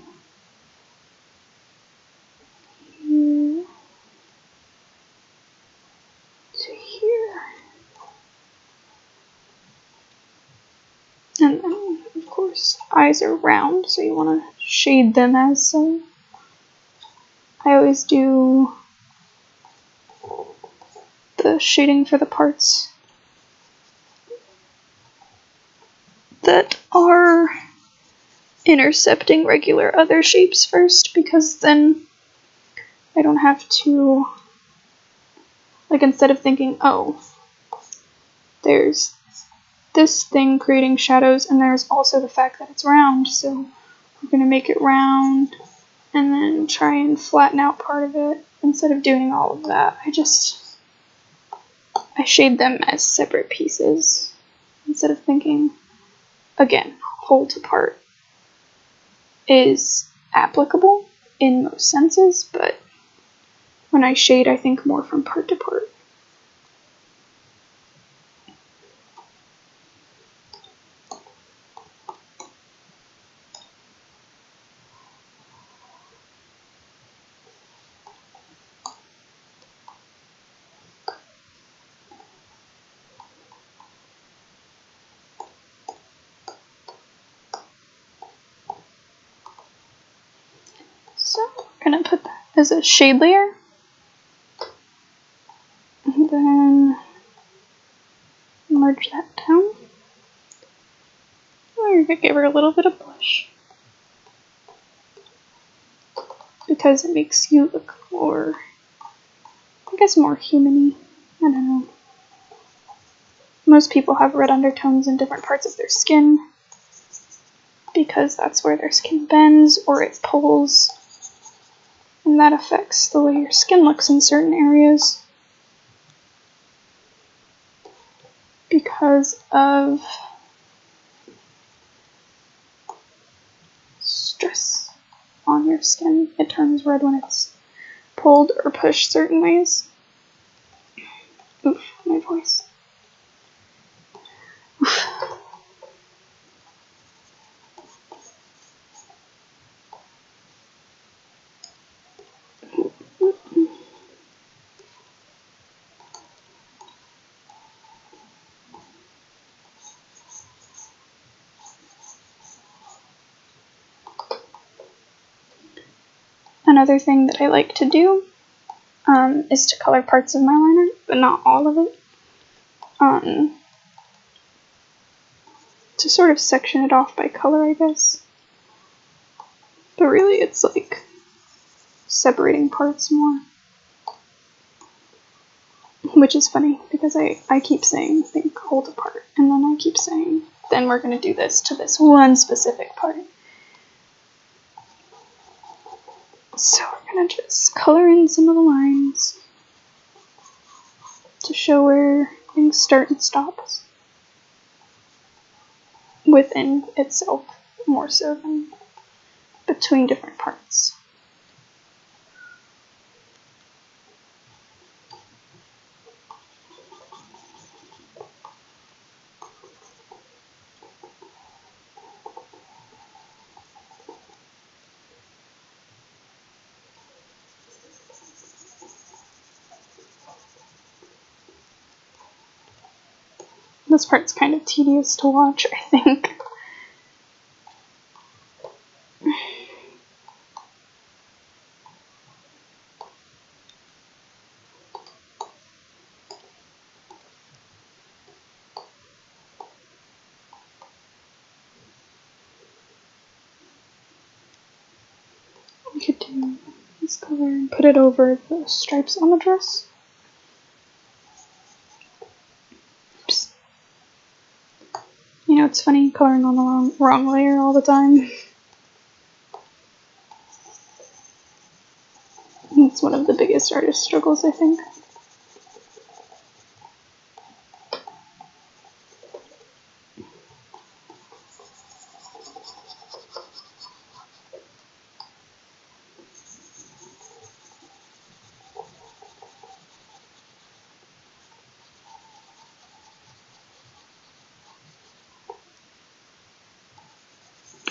here to here. And then, of course, eyes are round, so you want to shade them as so. I always do the shading for the parts that are intercepting regular other shapes first, because then I don't have to, like, instead of thinking, oh, there's this thing creating shadows and there's also the fact that it's round, so we're going to make it round and then try and flatten out part of it. Instead of doing all of that, I just I shade them as separate pieces instead of thinking, again, whole to part is applicable in most senses, but when I shade, I think more from part to part. So we're going to put that as a shade layer. And then merge that down. We're going to give her a little bit of blush, because it makes you look more, I guess, more human-y. I don't know. Most people have red undertones in different parts of their skin, because that's where their skin bends or it pulls, and that affects the way your skin looks in certain areas because of stress on your skin. It turns red when it's pulled or pushed certain ways. Oof, my voice. Oof. Another thing that I like to do is to color parts of my liner, but not all of it. To sort of section it off by color, I guess. But really it's like separating parts more. Which is funny, because I keep saying, think, hold apart, and then I keep saying, then we're going to do this to this one specific part. So we're going to just color in some of the lines to show where things start and stop within itself, more so than between different parts. This part's kind of tedious to watch, I think. We could do this color and put it over the stripes on the dress. Oops. You know, it's funny coloring on the wrong layer all the time. It's one of the biggest artist struggles, I think.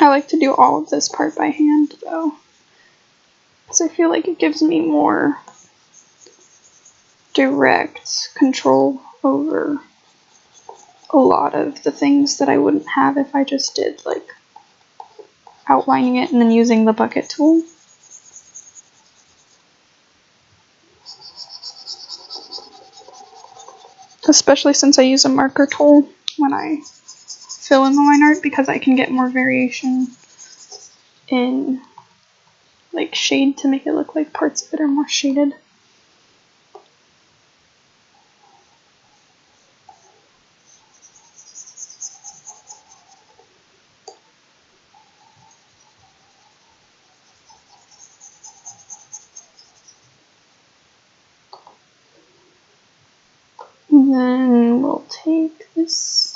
I like to do all of this part by hand, though, because I feel like it gives me more direct control over a lot of the things that I wouldn't have if I just did, like, outlining it and then using the bucket tool. Especially since I use a marker tool when I fill in the line art, because I can get more variation in, like, shade to make it look like parts of it are more shaded. And then we'll take this.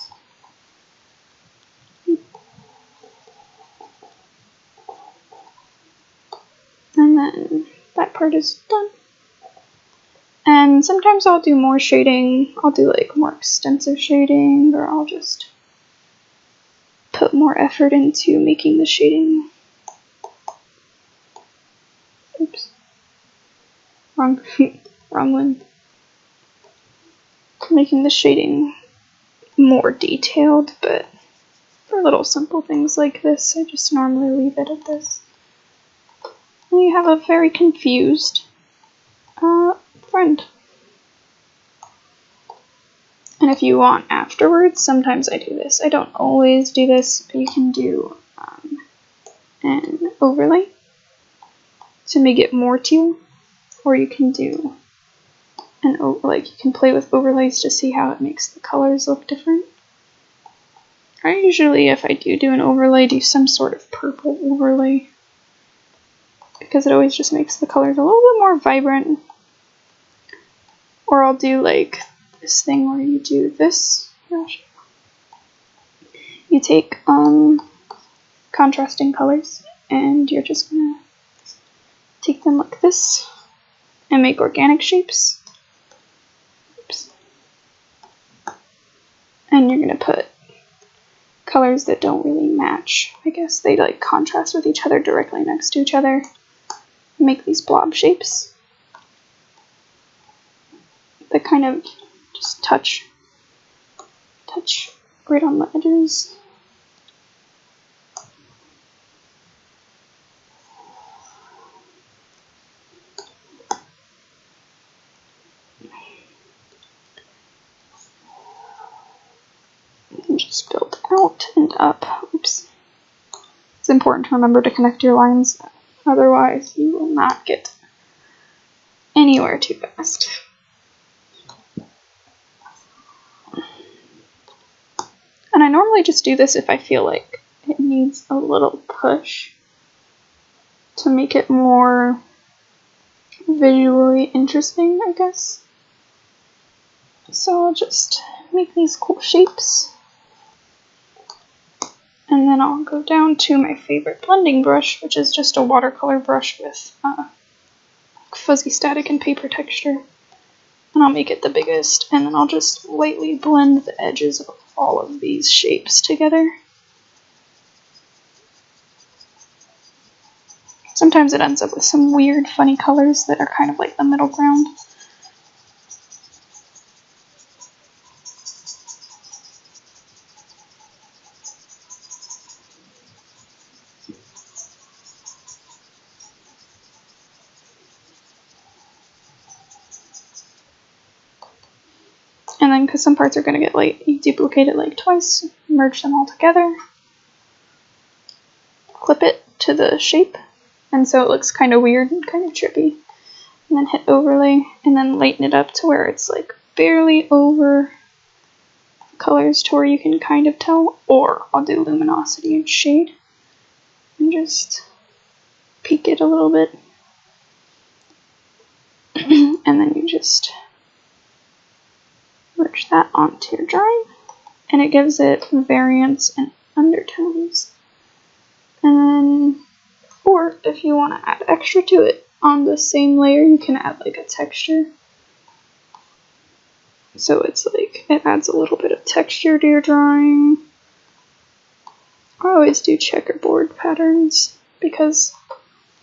And then that part is done. And sometimes I'll do more shading. I'll do like more extensive shading, or I'll just put more effort into making the shading. Oops. Wrong one. Making the shading more detailed, but for little simple things like this, I just normally leave it at this. And you have a very confused friend. And if you want afterwards, sometimes I do this. I don't always do this, but you can do an overlay to make it more teal, or you can do you can play with overlays to see how it makes the colors look different. I usually, if I do an overlay, do some sort of purple overlay, because it always just makes the colors a little bit more vibrant. Or I'll do like this thing where you do this. You take contrasting colors, and you're just gonna take them like this and make organic shapes. Oops. And you're gonna put colors that don't really match. I guess they like contrast with each other directly next to each other. Make these blob shapes that kind of just touch right on the edges. And just build out and up. Oops. It's important to remember to connect your lines, otherwise you will not get anywhere too fast. And I normally just do this if I feel like it needs a little push to make it more visually interesting, I guess. So I'll just make these cool shapes. And then I'll go down to my favorite blending brush, which is just a watercolor brush with fuzzy static and paper texture. And I'll make it the biggest, and then I'll just lightly blend the edges of all of these shapes together. Sometimes it ends up with some weird, funny colors that are kind of like the middle ground. And then, because some parts are going to get like, you duplicate it like twice, merge them all together, clip it to the shape, and so it looks kind of weird and kind of trippy. And then hit overlay, and then lighten it up to where it's like barely over colors to where you can kind of tell. Or I'll do luminosity and shade, and just peak it a little bit. And then you just merge that onto your drawing, and it gives it variance and undertones. And then, or if you want to add extra to it, on the same layer you can add like a texture. So it's like, it adds a little bit of texture to your drawing. I always do checkerboard patterns because I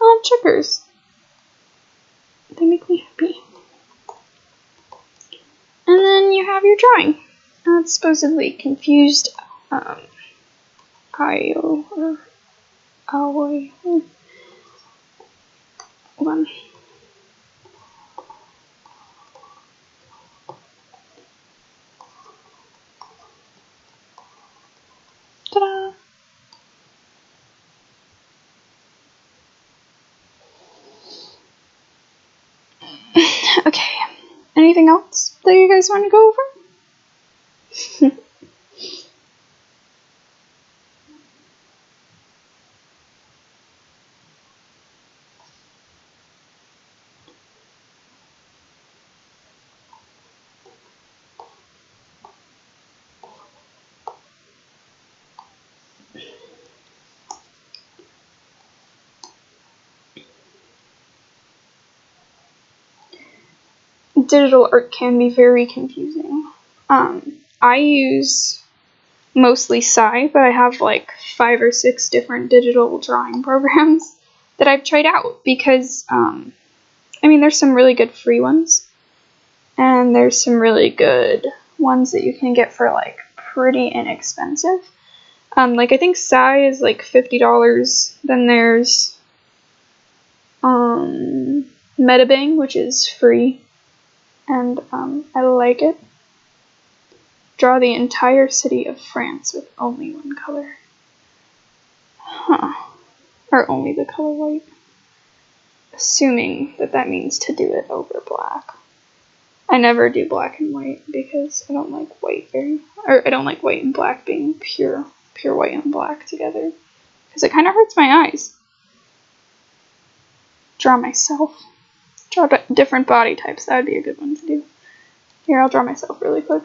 love checkers. They make me happy. And then you have your drawing. It's supposedly confused IO or Aoi. Hold on. Ta-da! Okay. Anything else that you guys want to go over? digital art can be very confusing. I use mostly Sai, but I have like 5 or 6 different digital drawing programs that I've tried out because, I mean, there's some really good free ones, and there's some really good ones that you can get for like pretty inexpensive. Like I think Sai is like $50. Then there's Metabang, which is free, and I like it. Draw the entire city of France with only one color. Huh. Or only the color white. Assuming that that means to do it over black. I never do black and white because I don't like white I don't like white and black being pure white and black together. Because it kind of hurts my eyes. Draw myself. Draw different body types. That would be a good one to do. Here, I'll draw myself really quick.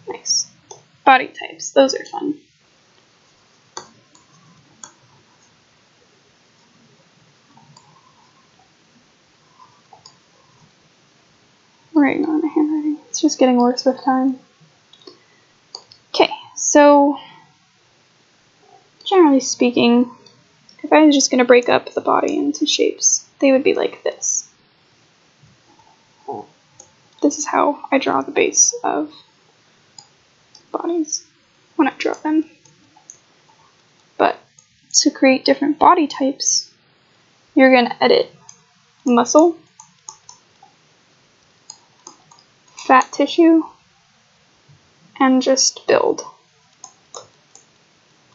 Nice. Body types. Those are fun. Right on the handwriting. It's just getting worse with time. Okay, so generally speaking, if I was just going to break up the body into shapes, they would be like this. This is how I draw the base of bodies when I draw them. But to create different body types, you're going to edit muscle, fat tissue, and just build.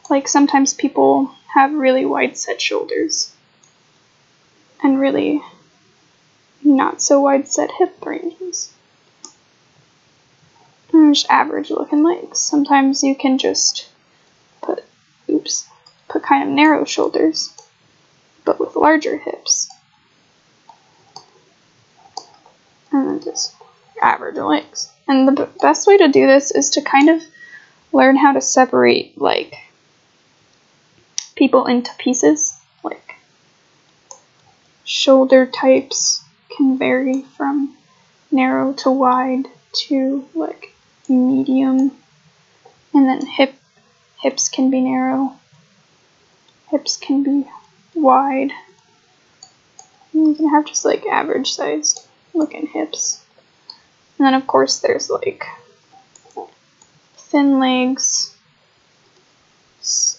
Like sometimes people have really wide set shoulders and really not so wide set hip ranges. And just average looking legs. Sometimes you can just put kind of narrow shoulders, but with larger hips. And then just average legs. And the best way to do this is to kind of learn how to separate like people into pieces. Like shoulder types can vary from narrow to wide to like medium, and then hips can be narrow, hips can be wide, and you can have just like average sized looking hips. And then of course there's like thin legs,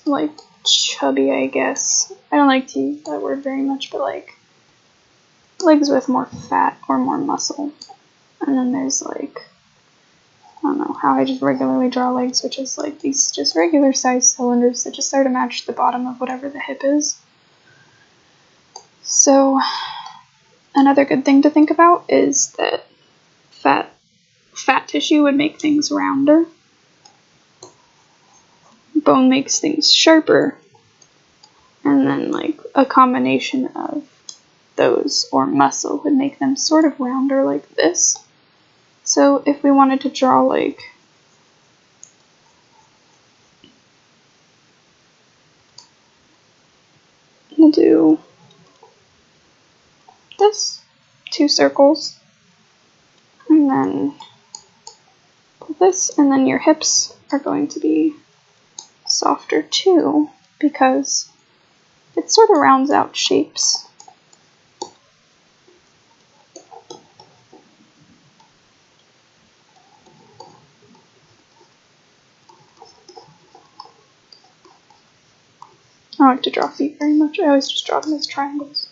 like chubby, I guess. I don't like to use that word very much, but like legs with more fat or more muscle. And then there's like, I don't know, how I just regularly draw legs, which is like these just regular sized cylinders that just sort of match the bottom of whatever the hip is. So another good thing to think about is that fat tissue would make things rounder. Bone makes things sharper. And then like a combination of those or muscle would make them sort of rounder like this. So if we wanted to draw like we'll do this, 2 circles, and then this, and then your hips are going to be softer too because it sort of rounds out shapes. I don't like to draw feet very much. I always just draw them as triangles.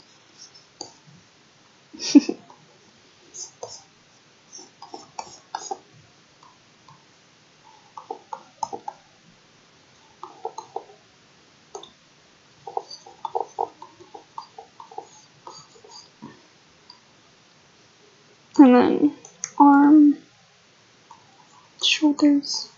And then arm, shoulders.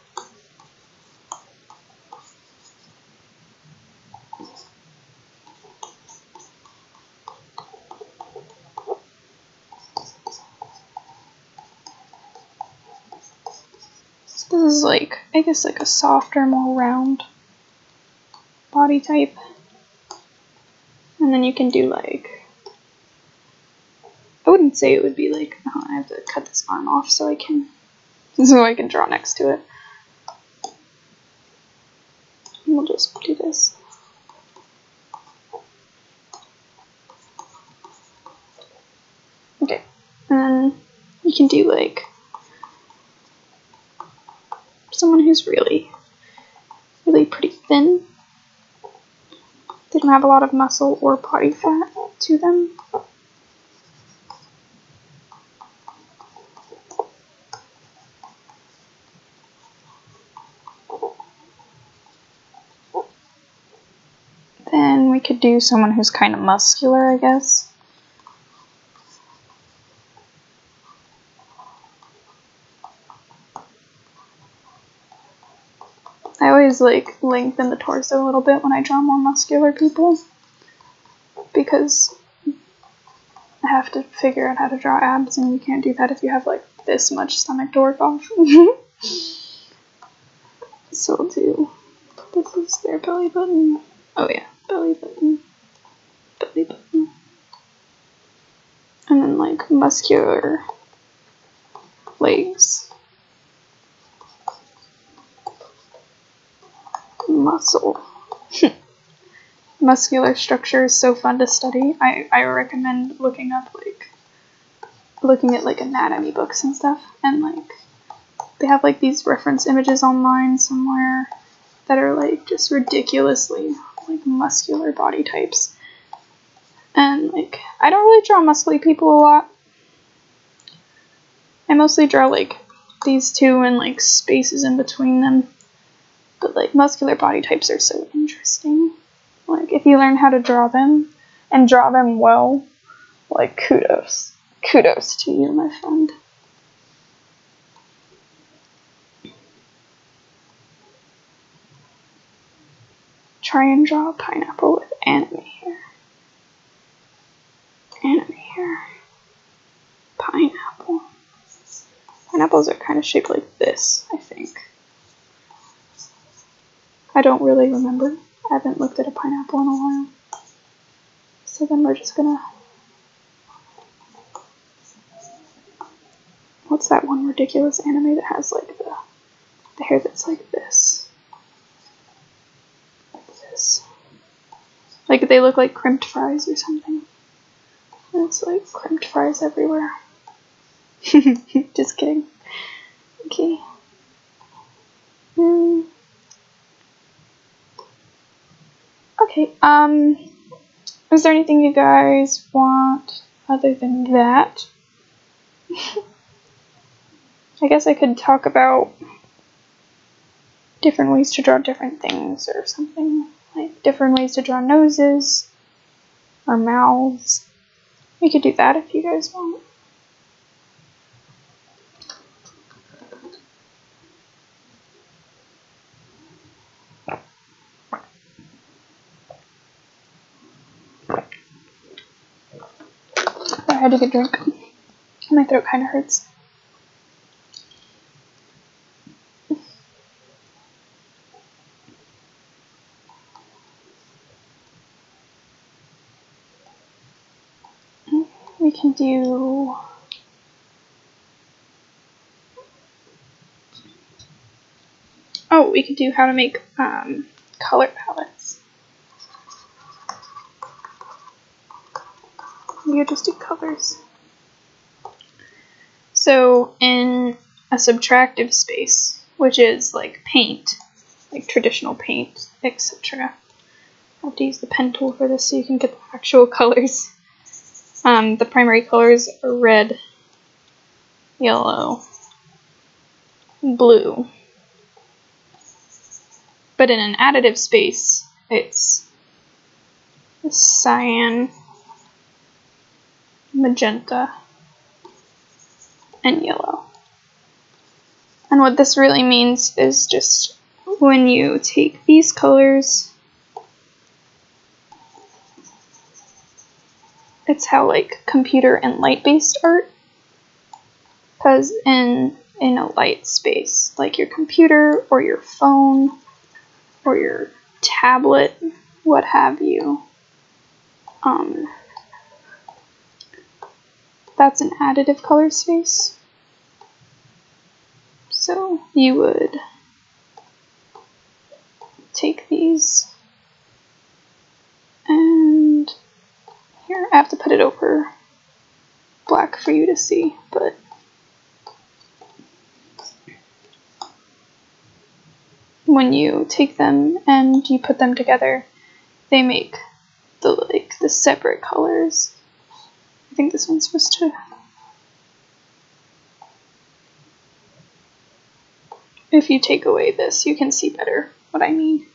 This is like, I guess like a softer, more round body type. And then you can do like, I wouldn't say it would be like, oh, I have to cut this arm off so I can draw next to it. And we'll just do this. Okay, and then you can do like someone who's really pretty thin. They don't have a lot of muscle or body fat to them. Then we could do someone who's kind of muscular, I guess. I always like lengthen the torso a little bit when I draw more muscular people, because I have to figure out how to draw abs, and you can't do that if you have like this much stomach to work off. So we'll do, this is their belly button. Oh yeah, belly button, belly button. And then like muscular legs. Muscle. Muscular structure is so fun to study. I recommend looking at like anatomy books and stuff, and like they have like these reference images online somewhere that are like just ridiculously like muscular body types. And like I don't really draw muscly people a lot. I mostly draw like these two and like spaces in between them. But like muscular body types are so interesting. Like if you learn how to draw them and draw them well, like kudos. Kudos to you, my friend. Try and draw a pineapple with anime hair. Anime hair. Pineapple. Pineapples are kind of shaped like this, I think. I don't really remember. I haven't looked at a pineapple in a while. So then we're just gonna... What's that one ridiculous anime that has like the hair that's like this? Like this. Like they look like crimped fries or something. And it's like crimped fries everywhere. Just kidding. Okay. Okay, is there anything you guys want other than that? I guess I could talk about different ways to draw different things or something. Like different ways to draw noses or mouths. We could do that if you guys want. I had to get a drink. My throat kind of hurts. We can do... Oh, we could do how to make color palettes. We could just do colors. So in a subtractive space, which is like paint, like traditional paint, etc. I have to use the pen tool for this so you can get the actual colors. The primary colors are red, yellow, blue. But in an additive space, it's cyan, magenta, and yellow. And what this really means is just when you take these colors, it's how like computer and light-based art, because in in a light space, like your computer or your phone or your tablet, what have you. That's an additive color space. So you would take these, and here I have to put it over black for you to see, but when you take them and you put them together, they make the separate colors. I think this one's supposed to. If you take away this, you can see better what I mean.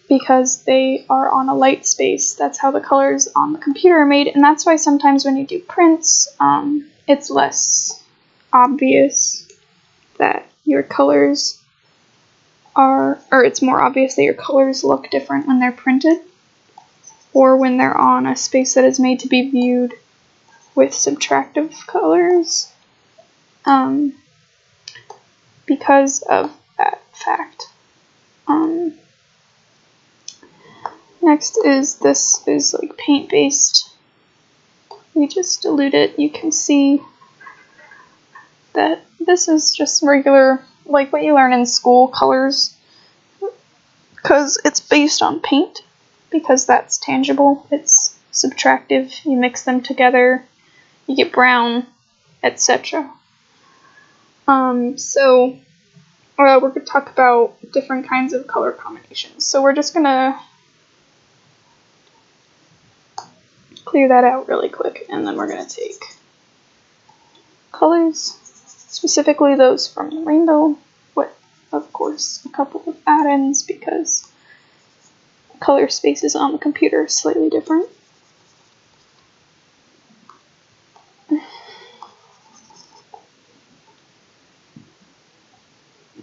Because they are on a light space, that's how the colors on the computer are made, and that's why sometimes when you do prints, it's less obvious that your colors are, or it's more obvious that your colors look different when they're printed, or when they're on a space that is made to be viewed with subtractive colors, because of that fact. Next this is like paint based. We just dilute it. You can see that this is just regular, like what you learn in school, colors, because it's based on paint, because that's tangible. It's subtractive. You mix them together, you get brown, etc. So we're going to talk about different kinds of color combinations. So we're just going to clear that out really quick, and then we're going to take colors, specifically those from the rainbow, with, of course, a couple of add-ins, because color spaces on the computer are slightly different.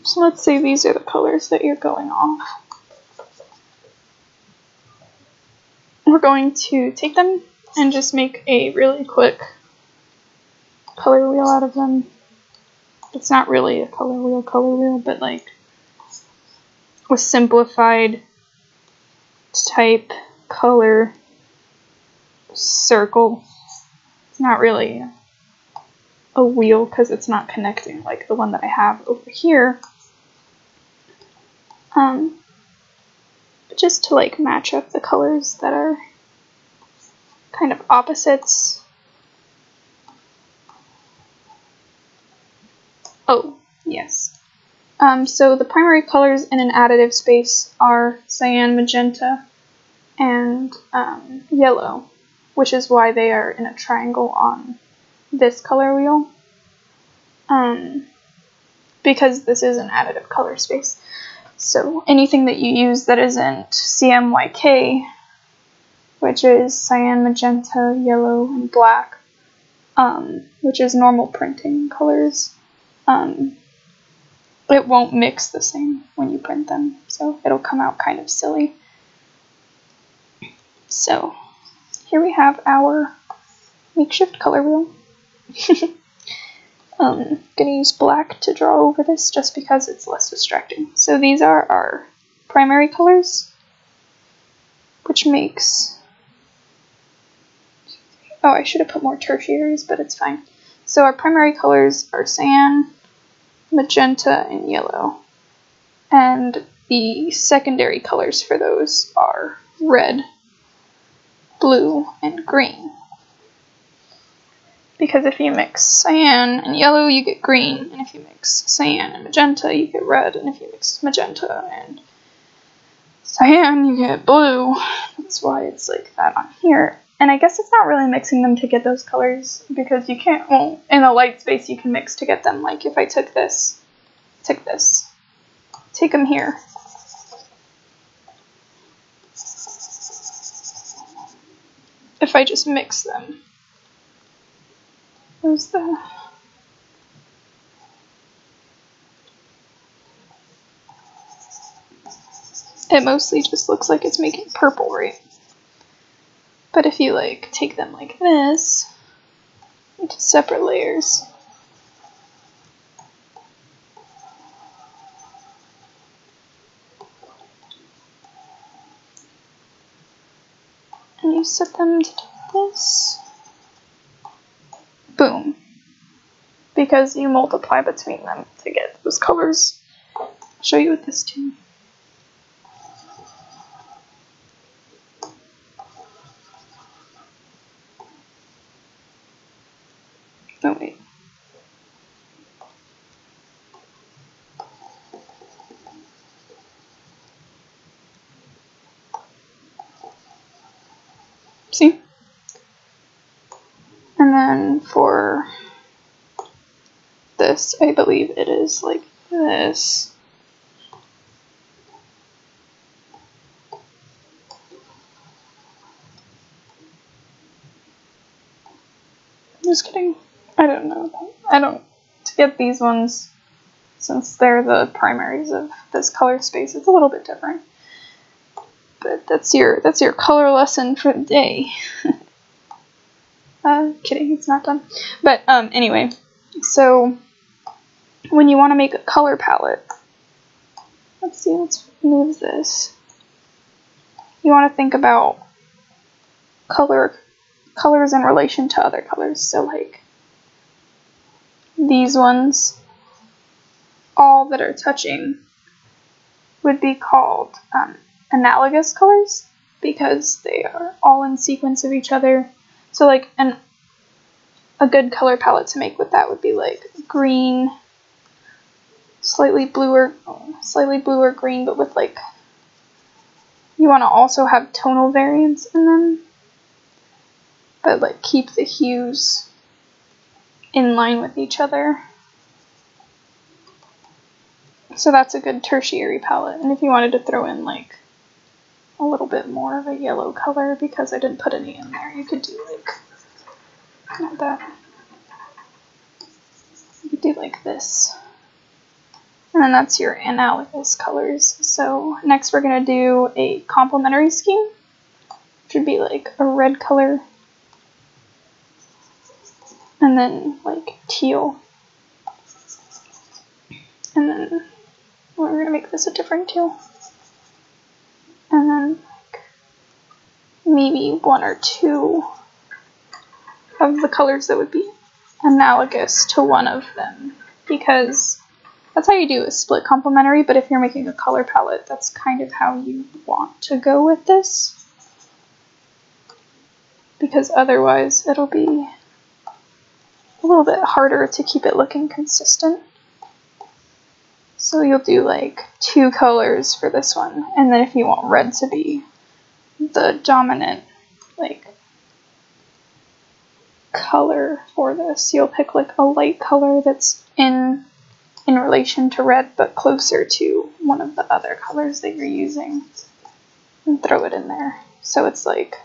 So let's say these are the colors that you're going off. We're going to take them and just make a really quick color wheel out of them. It's not really a color wheel, but like a simplified type color circle. It's not really a wheel because it's not connecting like the one that I have over here. Just to like match up the colors that are kind of opposites. Oh, yes. So the primary colors in an additive space are cyan, magenta, and yellow, which is why they are in a triangle on this color wheel, because this is an additive color space. So anything that you use that isn't CMYK, which is cyan, magenta, yellow, and black, which is normal printing colors, it won't mix the same when you print them, so it'll come out kind of silly. So here we have our makeshift color wheel. I'm going to use black to draw over this just because it's less distracting. So these are our primary colors, which makes... Oh, I should have put more tertiaries, but it's fine. So our primary colors are cyan, magenta, and yellow. And the secondary colors for those are red, blue, and green. Because if you mix cyan and yellow, you get green, and if you mix cyan and magenta, you get red, and if you mix magenta and cyan, you get blue. That's why it's like that on here. And I guess it's not really mixing them to get those colors, because you can't, well, in a light space you can mix to get them. Like if I took this, take them here. If I just mix them. Where's the... It mostly just looks like it's making purple, right? But if you like take them like this into separate layers, and you set them to do this. Boom. Because you multiply between them to get those colors. I'll show you with this too. Oh wait. See? And then for this, I believe it is like this. Just kidding. I don't know. To get these ones, since they're the primaries of this color space, it's a little bit different. But that's your color lesson for the day. Kidding, it's not done. But anyway, so when you want to make a color palette, let's move this. You want to think about colors in relation to other colors. So like these ones, all that are touching would be called analogous colors because they are all in sequence of each other. So like a good color palette to make with that would be like green, slightly bluer green, but with like, you want to also have tonal variance in them, but like keep the hues in line with each other. So that's a good tertiary palette. And if you wanted to throw in like a little bit more of a yellow color, because I didn't put any in there, you could do like, not that. You could do like this. And then that's your analogous colors. So next we're going to do a complementary scheme, which would be like a red color, and then like teal. And then we're going to make this a different teal. And then like maybe one or two of the colors that would be analogous to one of them, because that's how you do a split complementary, but if you're making a color palette, that's kind of how you want to go with this, because otherwise it'll be a little bit harder to keep it looking consistent. So you'll do like 2 colors for this one, and then if you want red to be the dominant like color for this, you'll pick like a light color that's in relation to red but closer to one of the other colors that you're using, and throw it in there. So it's like,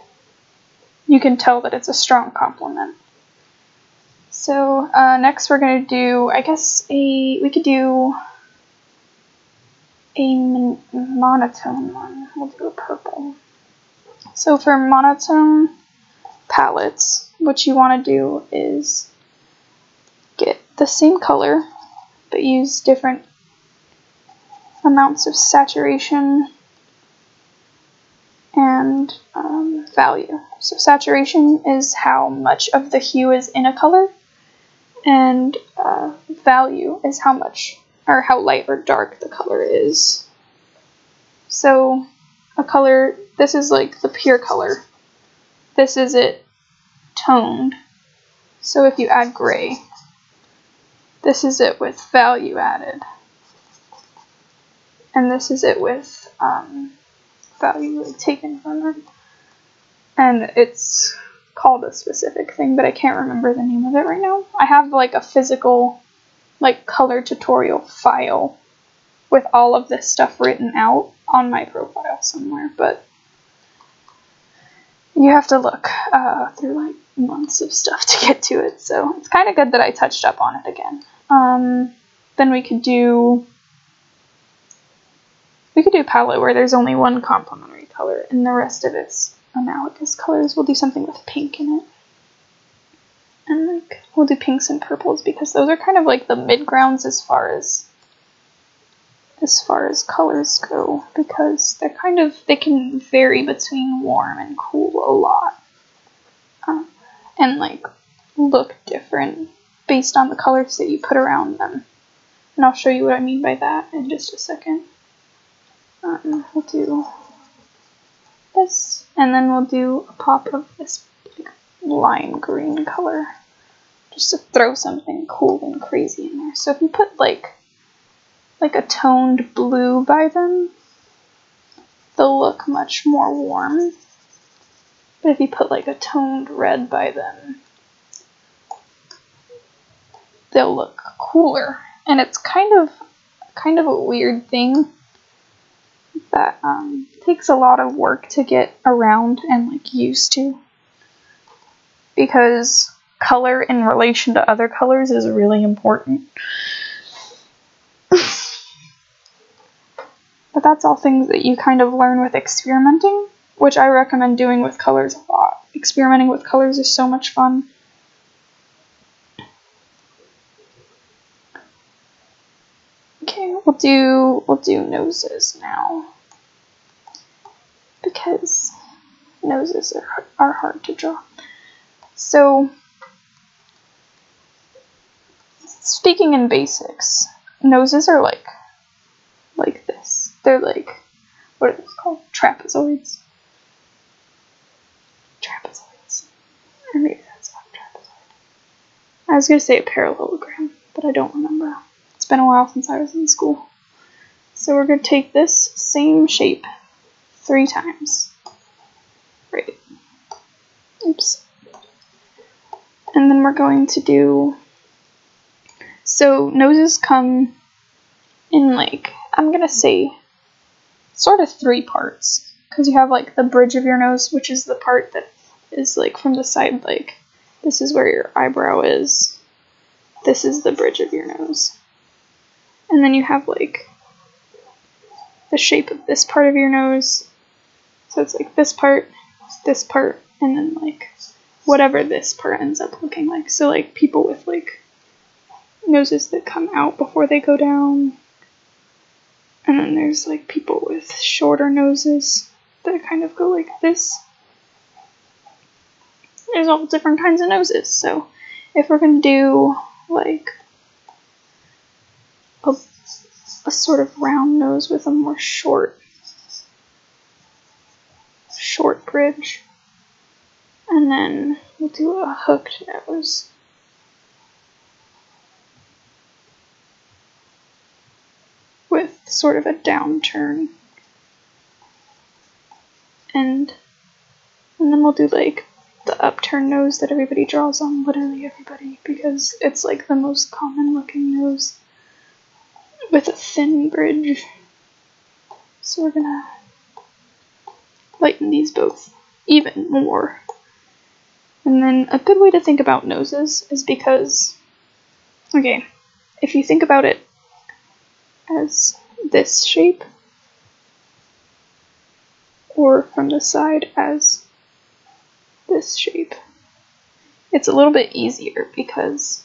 you can tell that it's a strong complement. So next we're going to do, I guess we could do a monotone one. We'll do a purple. So for monotone palettes, what you want to do is get the same color, but use different amounts of saturation and value. So saturation is how much of the hue is in a color, and value is how much, or how light or dark the color is. So a color, this is like the pure color. This is it toned. So if you add gray, this is it with value added. And this is it with value like taken from it. And it's called a specific thing, but I can't remember the name of it right now. I have like a physical like color tutorial file with all of this stuff written out on my profile somewhere, but you have to look through like months of stuff to get to it, so it's kind of good that I touched up on it again. Then we could do a palette where there's only one complementary color and the rest of it's analogous colors. We'll do something with pink in it. And like we'll do pinks and purples because those are kind of like the mid grounds as far as as far as colors go, because they can vary between warm and cool a lot, and like look different based on the colors that you put around them. And I'll show you what I mean by that in just a second. We'll do this, and then we'll do a pop of this lime green color, just to throw something cool and crazy in there. So if you put like a toned blue by them, they'll look much more warm. But if you put like a toned red by them, they'll look cooler. And it's kind of a weird thing that takes a lot of work to get around and like used to, because color in relation to other colors is really important. But that's all things that you kind of learn with experimenting, which I recommend doing with colors a lot. Experimenting with colors is so much fun. Okay, we'll do noses now, because noses are hard to draw. So, speaking in basics, noses are like this. They're like, what are those called? Trapezoids. Trapezoids. Or maybe that's not a trapezoid. I was going to say a parallelogram, but I don't remember. It's been a while since I was in school. So we're going to take this same shape 3 times. Right. Oops. And then we're going to do, so noses come in like, I'm going to say sort of 3 parts, because you have like the bridge of your nose, which is the part that is like from the side, like this is where your eyebrow is. This is the bridge of your nose. And then you have like the shape of this part of your nose. So it's like this part, and then like whatever this part ends up looking like. So like people with like noses that come out before they go down. And then there's like people with shorter noses that kind of go like this. There's all different kinds of noses. So if we're going to do like a sort of round nose with a more short bridge, and then we'll do a hooked nose. With sort of a downturn. And then we'll do like the upturned nose that everybody draws on, literally everybody, because it's like the most common looking nose with a thin bridge. So we're gonna lighten these both even more. And then a good way to think about noses is because, okay, if you think about it as this shape, or from the side as this shape, it's a little bit easier because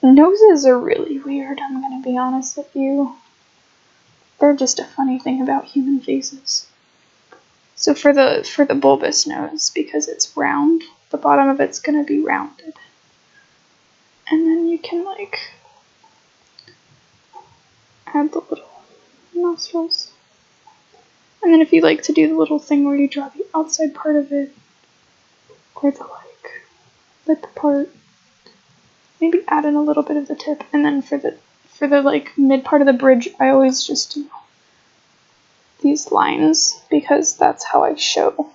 noses are really weird, I'm gonna be honest with you. They're just a funny thing about human faces. So for the bulbous nose, because it's round, the bottom of it's gonna be rounded. And then you can like add the little nostrils. And then if you like to do the little thing where you draw the outside part of it, or the like lip part, maybe add in a little bit of the tip. And then for the like mid part of the bridge, I always just do these lines, because that's how I show.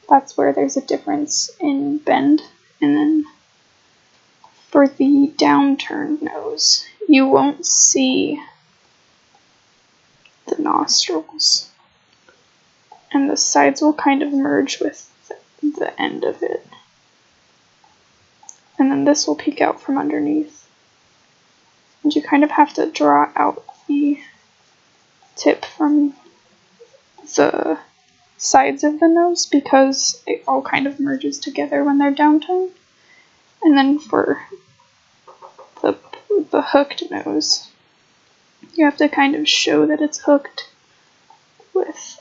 That's where there's a difference in bend. And then for the downturned nose, you won't see the nostrils, and the sides will kind of merge with the end of it. And then this will peek out from underneath. And you kind of have to draw out the tip from the sides of the nose, because it all kind of merges together when they're downturned. And then for the hooked nose, You have to kind of show that it's hooked with,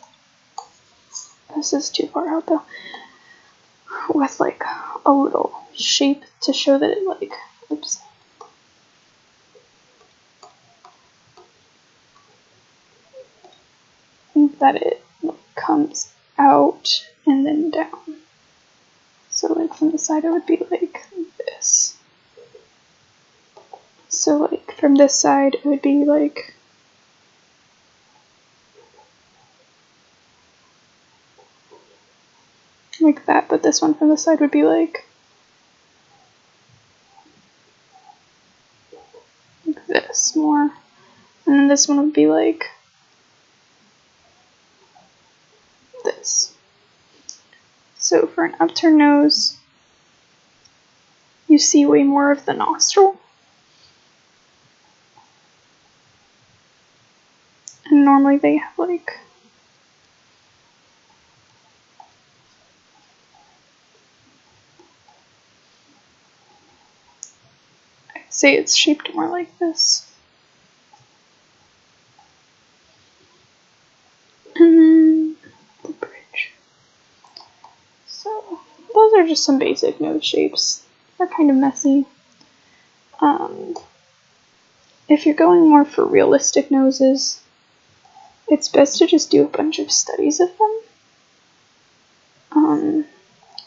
this is too far out though, with like a little shape to show that it like, oops. That it comes out and then down. So like from the side it would be like this. So like from this side it would be like that, but this one from the side would be like this more. And then this one would be like this. So for an upturned nose, you see way more of the nostril. And normally they have like, I'd say it's shaped more like this. And then the bridge. So those are just some basic nose shapes. They're kind of messy. If you're going more for realistic noses, it's best to just do a bunch of studies of them.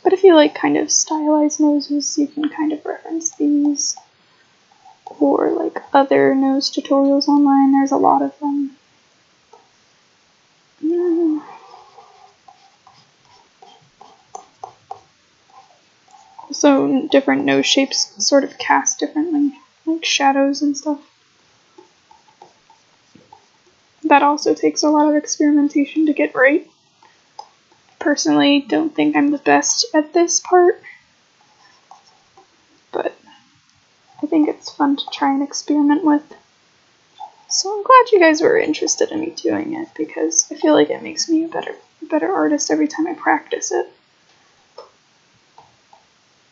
But if you like kind of stylized noses, you can kind of reference these. Or like other nose tutorials online, there's a lot of them. Also, different nose shapes sort of cast differently, like shadows and stuff. That also takes a lot of experimentation to get right. Personally, don't think I'm the best at this part, but I think it's fun to try and experiment with. So I'm glad you guys were interested in me doing it, because I feel like it makes me a better artist every time I practice it.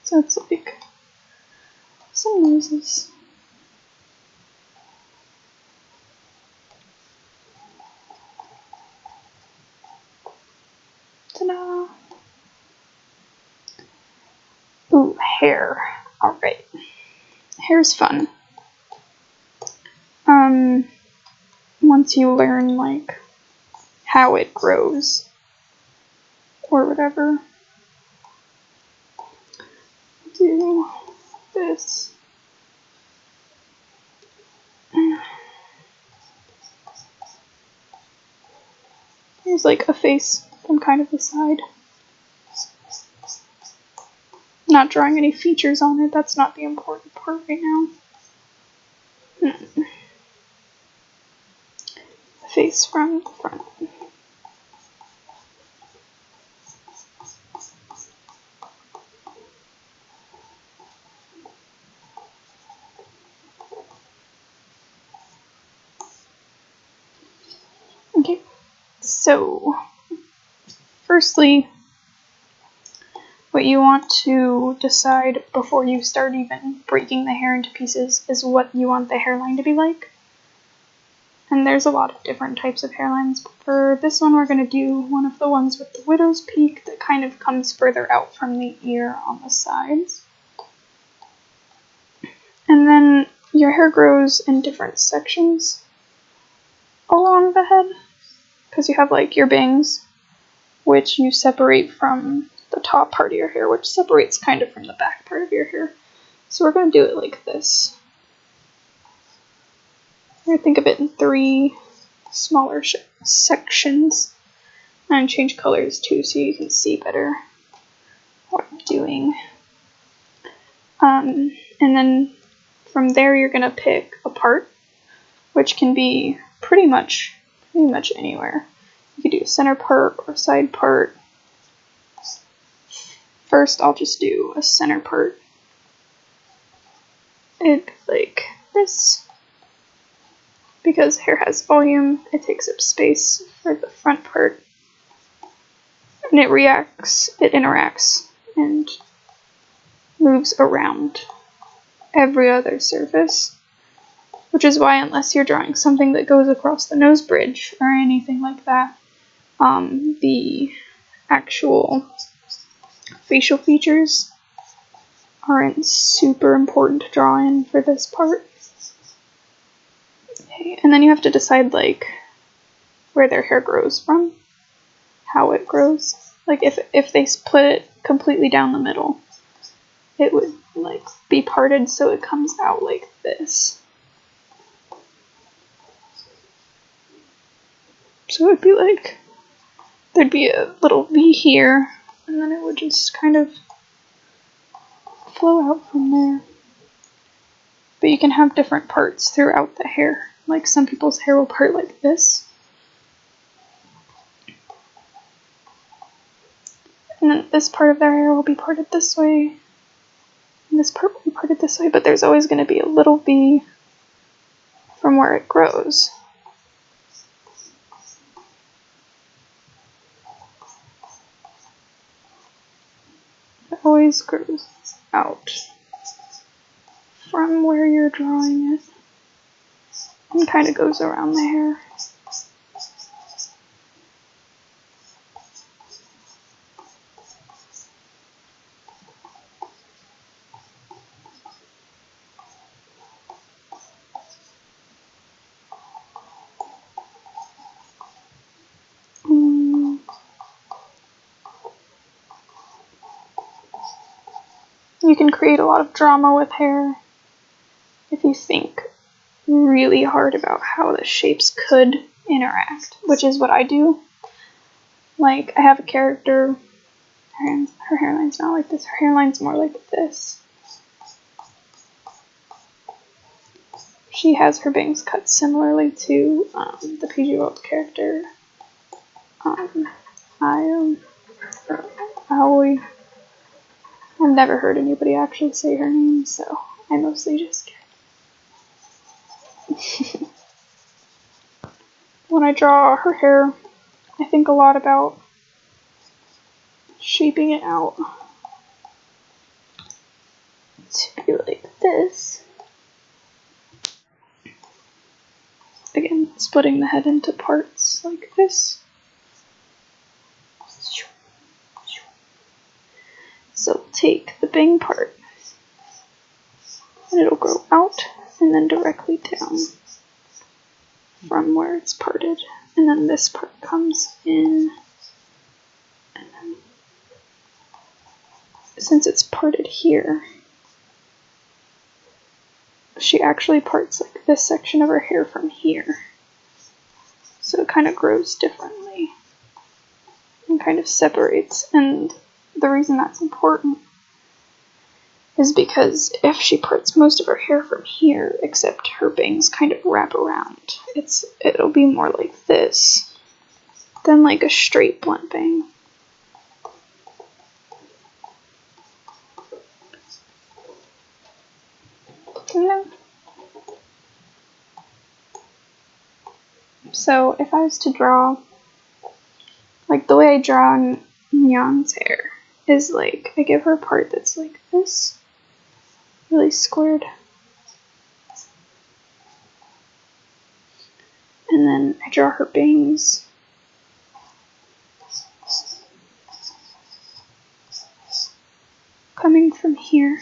So it's like some noses. Ta-da! Ooh, hair. Alright. Hair's fun. Once you learn, like, how it grows, or whatever. Do this. Here's like a face from kind of the side. Not drawing any features on it, that's not the important part right now. Face from the front. Okay, so firstly, what you want to decide before you start even breaking the hair into pieces is what you want the hairline to be like. And there's a lot of different types of hairlines. For this one, we're going to do one of the ones with the widow's peak that kind of comes further out from the ear on the sides. And then your hair grows in different sections along the head, because you have like your bangs, which you separate from the top part of your hair, which separates kind of from the back part of your hair. So we're going to do it like this. I'm going to think of it in 3 smaller sections. And change colors too so you can see better what I'm doing. And then from there you're going to pick a part, which can be pretty much anywhere. You could do a center part or side part. First I'll just do a center part. It'd be like this. Because hair has volume, it takes up space for the front part. And it interacts, and moves around every other surface. which is why unless you're drawing something that goes across the nose bridge or anything like that, the actual facial features aren't super important to draw in for this part. Okay, and then you have to decide like where their hair grows from, how it grows. Like if they split it completely down the middle, it would like be parted so it comes out like this. So it would be like, there'd be a little V here, and then it would just kind of flow out from there. But you can have different parts throughout the hair. Like some people's hair will part like this. And then this part of their hair will be parted this way. And this part will be parted this way, but there's always going to be a little V from where it grows. It always grows out from where you're drawing it and kind of goes around the hair. You can create a lot of drama with hair if you think really hard about how the shapes could interact, which is what I do. Like, I have a character, her hairline's not like this, her hairline's more like this. She has her bangs cut similarly to the PaigeeWorld character, Aoi. I've never heard anybody actually say her name, so I mostly just get. When I draw her hair, I think a lot about shaping it out to be like this. Again, splitting the head into parts like this. So take the bang part, and it'll grow out and then directly down from where it's parted. And then this part comes in, and then since it's parted here, she actually parts like this section of her hair from here. So it kind of grows differently and kind of separates. And the reason that's important is because if she parts most of her hair from here, except her bangs kind of wrap around, it'll be more like this than like a straight blunt bang. Yeah. So if I was to draw, like the way I draw Nyan's hair is like, I give her a part that's like this, really squared. And then I draw her bangs. Coming from here.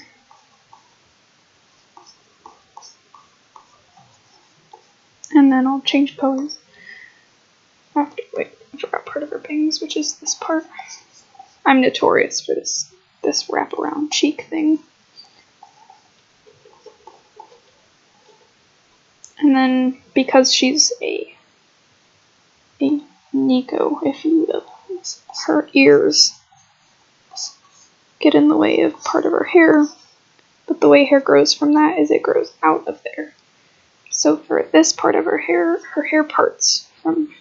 And then I'll change pose. After, wait, I forgot part of her bangs, which is this part. I'm notorious for this wraparound cheek thing. And then, because she's a Nico, if you will, her ears get in the way of part of her hair, but the way hair grows from that is it grows out of there. So for this part of her hair parts from,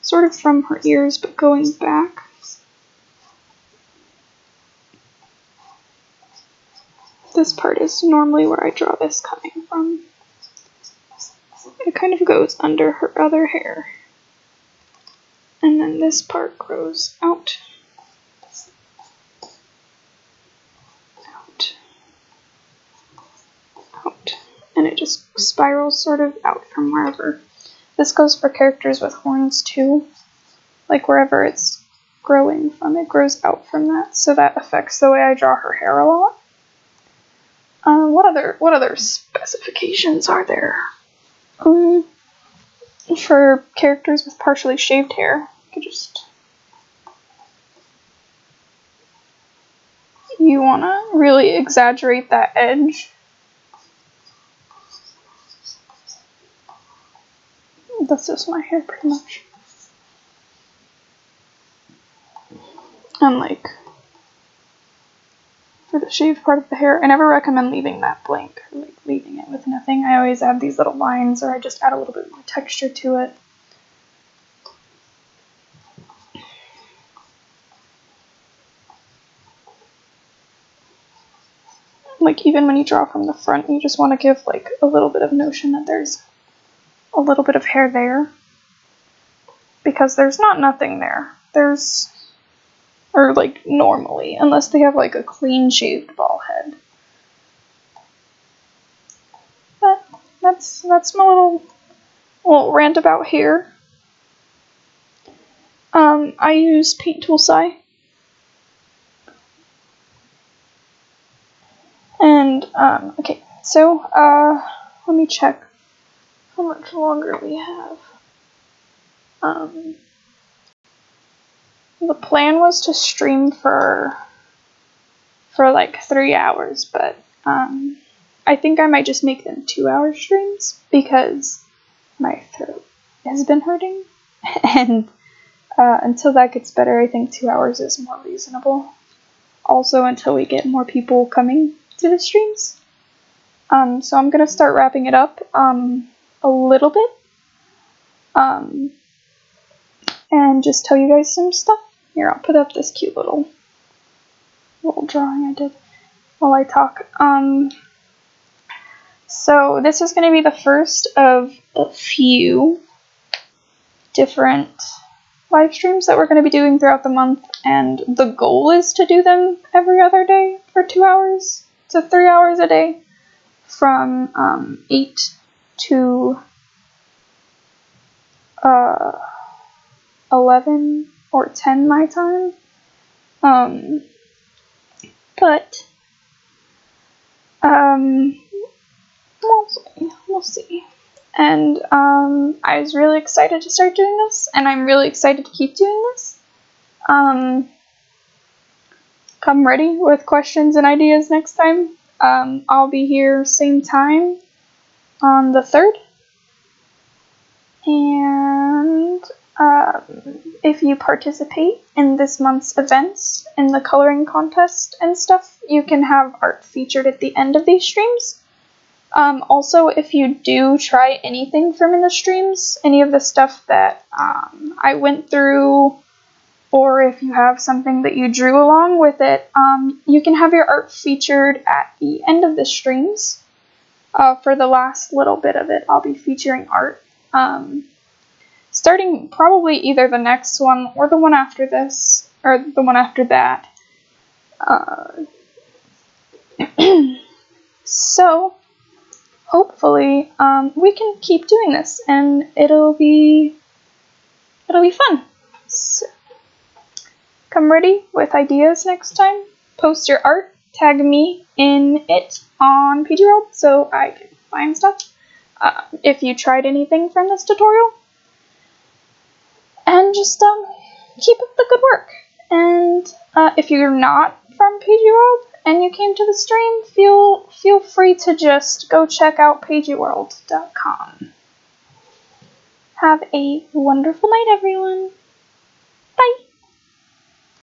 sort of from her ears, but going back. This part is normally where I draw this coming from. It kind of goes under her other hair. And then this part grows out. Out. Out. And it just spirals sort of out from wherever. This goes for characters with horns too. Like wherever it's growing from, it grows out from that. So that affects the way I draw her hair a lot. What other specifications are there? For characters with partially shaved hair, you want to really exaggerate that edge. That's just my hair pretty much. And like, for the shaved part of the hair, I never recommend leaving that blank, or like leaving it with nothing. I always add these little lines, or I just add a little bit more texture to it. Like even when you draw from the front, you just want to give like a little bit of notion that there's a little bit of hair there. Because there's not nothing there. Or like normally, unless they have like a clean shaved ball head. But that's my little rant about hair. I use Paint Tool Sai. And okay, so let me check how much longer we have. The plan was to stream for like 3 hours, but I think I might just make them 2-hour streams because my throat has been hurting, and until that gets better, I think 2 hours is more reasonable. Also, until we get more people coming to the streams. So I'm gonna start wrapping it up a little bit, and just tell you guys some stuff. Here, I'll put up this cute little drawing I did while I talk. So this is going to be the first of a few different live streams that we're going to be doing throughout the month, and the goal is to do them every other day for 2 hours to 3 hours a day from 8 to 11 or 10 my time. But we'll see. And I was really excited to start doing this, and I'm really excited to keep doing this. Come ready with questions and ideas next time. I'll be here same time on the 3rd. And if you participate in this month's events, in the coloring contest and stuff, you can have art featured at the end of these streams. Also, if you do try anything from in the streams, any of the stuff that I went through, or if you have something that you drew along with it, you can have your art featured at the end of the streams. For the last little bit of it, I'll be featuring art. Starting probably either the next one or the one after this, or the one after that. So, hopefully, we can keep doing this, and it'll be fun. So, come ready with ideas next time. Post your art, tag me in it on PaigeeWorld so I can find stuff. If you tried anything from this tutorial. And just keep up the good work. And if you're not from PaigeeWorld and you came to the stream, feel free to just go check out PaigeeWorld.com. Have a wonderful night, everyone.